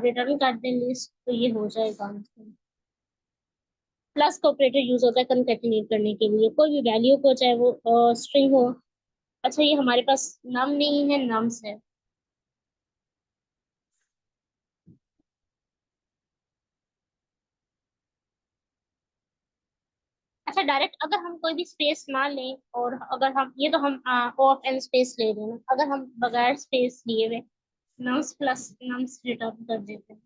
रिटर्न कर दें लिस्ट तो ये हो जाएगा। प्लस का ऑपरेटर यूज होता है कंकैटिनेट करने के लिए कोई भी वैल्यू को, चाहे वो स्ट्रिंग हो। अच्छा, ये हमारे पास नम नहीं है, नम्स है। अच्छा, डायरेक्ट अगर हम कोई भी स्पेस ना लें, और अगर हम ये तो हम ऑफ एन स्पेस ले रहे हैं, अगर हम बगैर स्पेस लिए हुए नम्स प्लस नम्स रिटर्न कर देते हैं।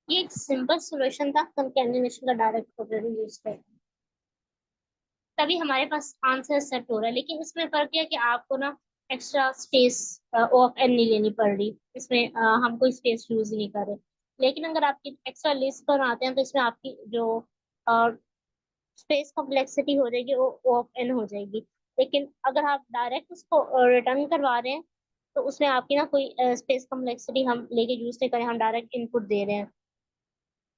ये एक सिंपल सॉल्यूशन था कंकैटिनेशन का, डायरेक्ट ऑपरेटर यूज करके तभी हमारे पास आंसर सेट हो रहा है। लेकिन इसमें फर्क है कि आपको ना एक्स्ट्रा स्पेस ऑफ एन नहीं लेनी पड़ रही, इसमें हम कोई स्पेस यूज नहीं कर रहे। लेकिन अगर आपकी एक्स्ट्रा लिस्ट पर आते हैं तो इसमें आपकी जो स्पेस कॉम्प्लेक्सिटी हो जाएगी वो ऑफ एन हो जाएगी। लेकिन अगर आप डायरेक्ट उसको रिटर्न करवा रहे हैं तो उसमें आपकी ना कोई स्पेस कॉम्प्लेक्सिटी हम लेके यूज नहीं करें, हम डायरेक्ट इनपुट दे रहे हैं,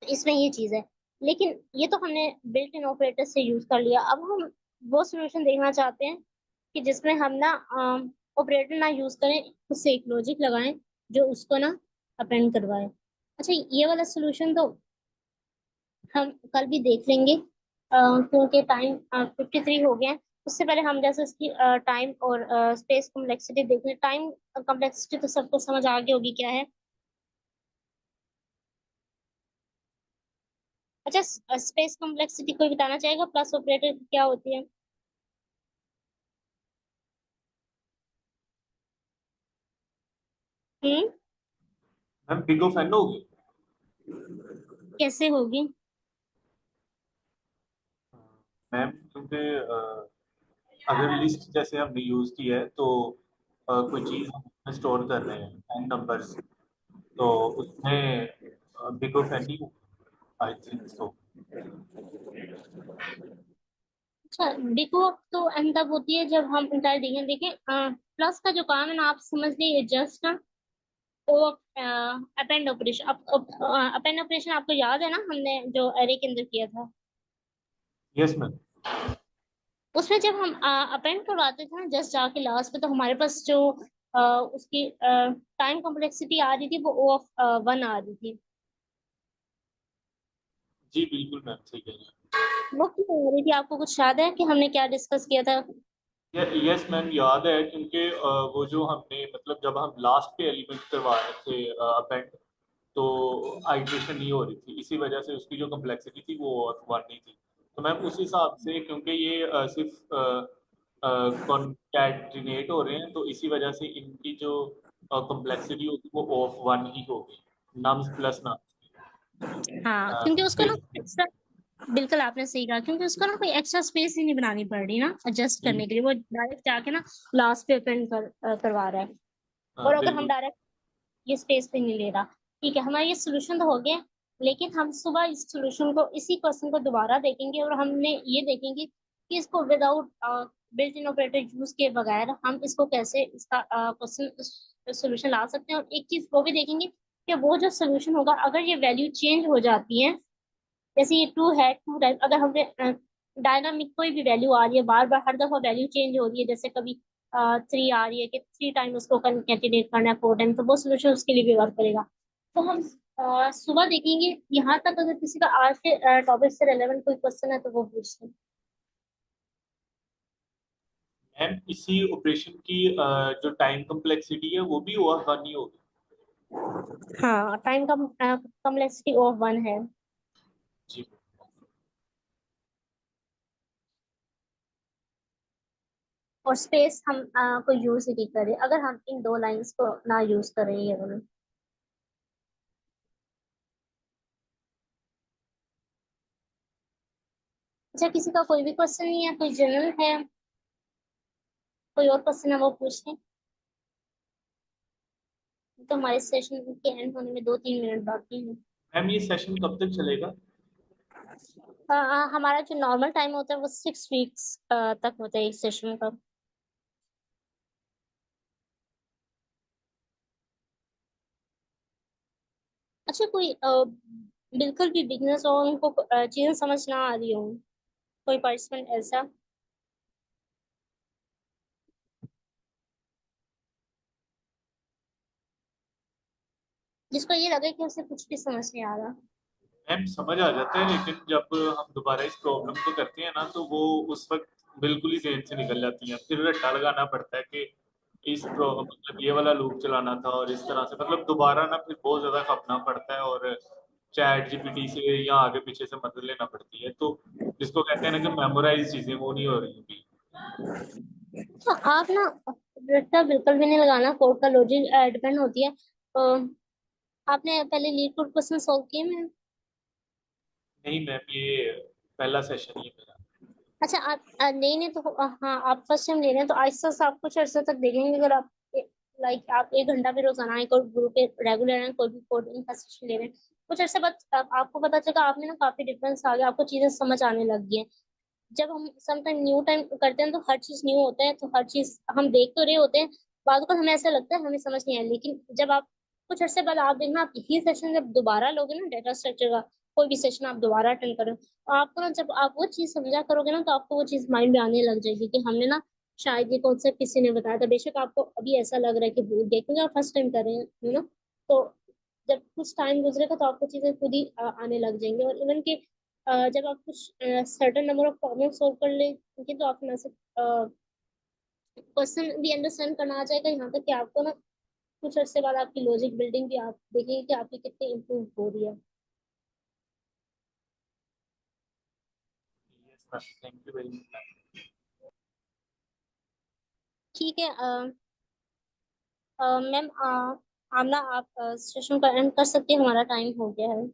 तो इसमें ये चीज है। लेकिन ये तो हमने बिल्ट इन ऑपरेटर से यूज कर लिया। अब हम वो सॉल्यूशन देखना चाहते हैं कि जिसमें हम ना ऑपरेटर ना यूज करें, उससे एक लॉजिक लगाएं जो उसको ना अपेंड करवाए। अच्छा, ये वाला सॉल्यूशन तो हम कल भी देख लेंगे, क्योंकि टाइम 53 हो गया है। उससे पहले हम जैसे इसकी टाइम और स्पेस कॉम्प्लेक्सिटी देख लें। टाइम कॉम्प्लेक्सिटी तो सबको समझ आ गई होगी क्या है। अच्छा, स्पेस कॉम्प्लेक्सिटी कोई बताना चाहेगा प्लस ऑपरेटर क्या होती है? हम्म, मैम बिग ऑफ एन होगी। कैसे होगी? मैम क्योंकि अगर लिस्ट जैसे हमने यूज की है तो कोई चीज हम स्टोर कर रहे हैं एन नंबर्स, तो उसमें बिग ऑफ एन ही, आई थिंक सो। अच्छा, डिको तो एंड तब होती है जब हम इंटायर देखें देखें प्लस का जो काम है ना, आप समझ लीजिए जस्ट ना वो अपेंड ऑपरेशन। अपेंड ऑपरेशन आपको याद है ना, हमने जो एरे के अंदर किया था, यस मैम। उसमें जब हम अपेंड करवाते थे ना जस्ट जाके लास्ट पे, तो हमारे पास जो उसकी टाइम कॉम्प्लेक्सिटी आ रही थी वो ओ ऑफ 1 आ रही थी। जी बिल्कुल मैम, सही कह रहे हैं। वो क्यों आ रही थी, आपको कुछ याद है कि हमने क्या डिस्कस किया था? यस मैम, याद है क्योंकि वो जो हमने मतलब जब हम लास्ट पे एलिमेंट करवा रहे थे अपेंड, तो आइट्रेशन नहीं हो रही थी, इसी वजह से उसकी जो कम्प्लेक्सिटी थी वो वन नहीं थी। तो मैम उस हिसाब से क्योंकि ये सिर्फ कॉन्कैटिनेट हो रहे हैं, तो इसी वजह से इनकी जो कम्प्लेक्सिटी होगी वो ऑफ वन ही होगी, नम्स प्लस हाँ, क्योंकि उसको ना एक्स्ट्रा, बिल्कुल आपने सही कहा, क्योंकि उसको ना कोई एक्स्ट्रा स्पेस ही नहीं बनानी पड़ रही ना एडजस्ट करने के लिए, वो डायरेक्ट जाके ना लास्ट पे अपेंड करवा रहा है। और अगर हम बिल्कुल। डायरेक्ट ये स्पेस पे नहीं ले रहा, ठीक है, हमारा ये सोल्यूशन तो हो गया। लेकिन हम सुबह इस सोल्यूशन को, इसी क्वेश्चन को दोबारा देखेंगे और हमने ये देखेंगे कि इसको without built in operator use के बगैर हम इसको कैसे इसका क्वेश्चन सोल्यूशन ला सकते हैं। और एक चीज वो भी देखेंगे कि वो जो सोल्यूशन होगा अगर ये वैल्यू चेंज हो जाती है, जैसे ये 2 है 2 टाइप, अगर हमने डायनामिक कोई भी वैल्यू आ रही है बार बार, हर दफा वैल्यू चेंज हो रही है, जैसे कभी 3 आ रही है कि 3 टाइम उसको कैंडिडेट करना है 4 टाइम, तो वो सोल्यूशन उसके लिए भी वर्क करेगा। तो हम सुबह देखेंगे। यहाँ तक अगर किसी का आज के टॉपिक से रेलेवेंट कोई क्वेश्चन है तो वो पूछते हैं। मैम इसी ऑपरेशन की जो टाइम कम्प्लेक्सिटी है वो भी ओवर वन ही होगी। हाँ, टाइम कम्प्लेक्सिटी ऑफ 1 है। जी। और स्पेस हम को यूज ही नहीं करें, अगर हम इन दो लाइंस को ना यूज करें ये वाला। अच्छा, किसी का कोई भी क्वेश्चन नहीं है, कोई जनरल है, कोई और क्वेश्चन है वो पूछ लें। तो हमारे सेशन के एंड होने में 2-3 मिनट बाकी हैं। मैम ये सेशन कब तक चलेगा? हमारा जो नॉर्मल टाइम होता है वो 6 वीक्स तक होता है एक सेशन का। अच्छा, कोई बिल्कुल भी बिगनर्स हो, उनको चीजें समझ ना आ रही हो, कोई पार्टिसिपेंट ऐसा जिसको ये लगे कि उसे कुछ भी समझ नहीं आ रहा? मैम समझ आ जाता है, लेकिन जब हम दोबारा इस प्रॉब्लम को करते हैं ना तो वो उस वक्त बिल्कुल ही जेन से निकल जाती है, फिर रट्टा लगाना पड़ता है कि मतलब ये वाला लूप चलाना था और इस तरह से मतलब दोबारा ना फिर बहुत ज्यादा खपना पड़ता है और चैट जीपीटी से या आगे पीछे से मदद लेना पड़ती है, तो जिसको कहते हैं ना कि मेमोराइज चीजें वो नहीं हो रही अभी। तो आप ना रट्टा बिल्कुल भी नहीं लगाना, कोड का लॉजिक डिपेंड होती है। आपने पहले लीड कोड क्वेश्चन सॉल्व किए में? नहीं मैम, ये पहला सेशन ही है मेरा। अच्छा, आप नहीं नहीं तो हाँ, आप फर्स्ट टाइम ले रहे हैं तो आहिस्ता से आप कुछ अर्से तक देखेंगे। अगर आप लाइक आप 1 घंटा भी रोजाना एक और ग्रुप पे रेगुलर हैं, कोई भी कोडिंग का सेशन ले रहे हैं, कुछ अर्से बाद आपको पता चलेगा आप में ना काफी डिफरेंस आ गया, आपको चीजें समझ आने लग गई हैं। जब हम सम टाइम न्यू टाइम करते हैं तो हर चीज न्यू होता है, तो हर चीज हम देख तो रहे होते हैं, बाद को हमें ऐसा लगता है हमें समझ नहीं आया, लेकिन जब आप कुछ अर्से बाद आप देखना, आप यही सेशन जब दोबारा लोगे ना, डेटा स्ट्रक्चर का कोई भी सेशन आप दोबारा अटेंड करो, तो आपको ना जब आप वो चीज समझा करोगे ना, तो आपको वो चीज माइंड में आने लग जाएगी कि हमने ना शायद ये कॉन्सेप्ट किसी ने बताया था, बेशक आपको अभी ऐसा लग रहा है कि भूल गए क्योंकि आप फर्स्ट टाइम कर रहे हैं, तो जब कुछ टाइम गुजरेगा तो आपको चीजें खुद ही आने लग जाएंगी। और इवन के जब आप कुछ certain number of problem solve कर लेंगे तो आप में से क्वेश्चन भी अंडरस्टैंड करना आ जाएगा, यहाँ तक कि आपको ना कुछ अर्से बाद आपकी लॉजिक बिल्डिंग भी आप देखेंगे कि आपकी कितनी इम्प्रूव हो रही है। Yes ma'am, thank you very much. ठीक है मैम, आमना आप सेशन का एंड कर सकते हैं, हमारा टाइम हो गया है।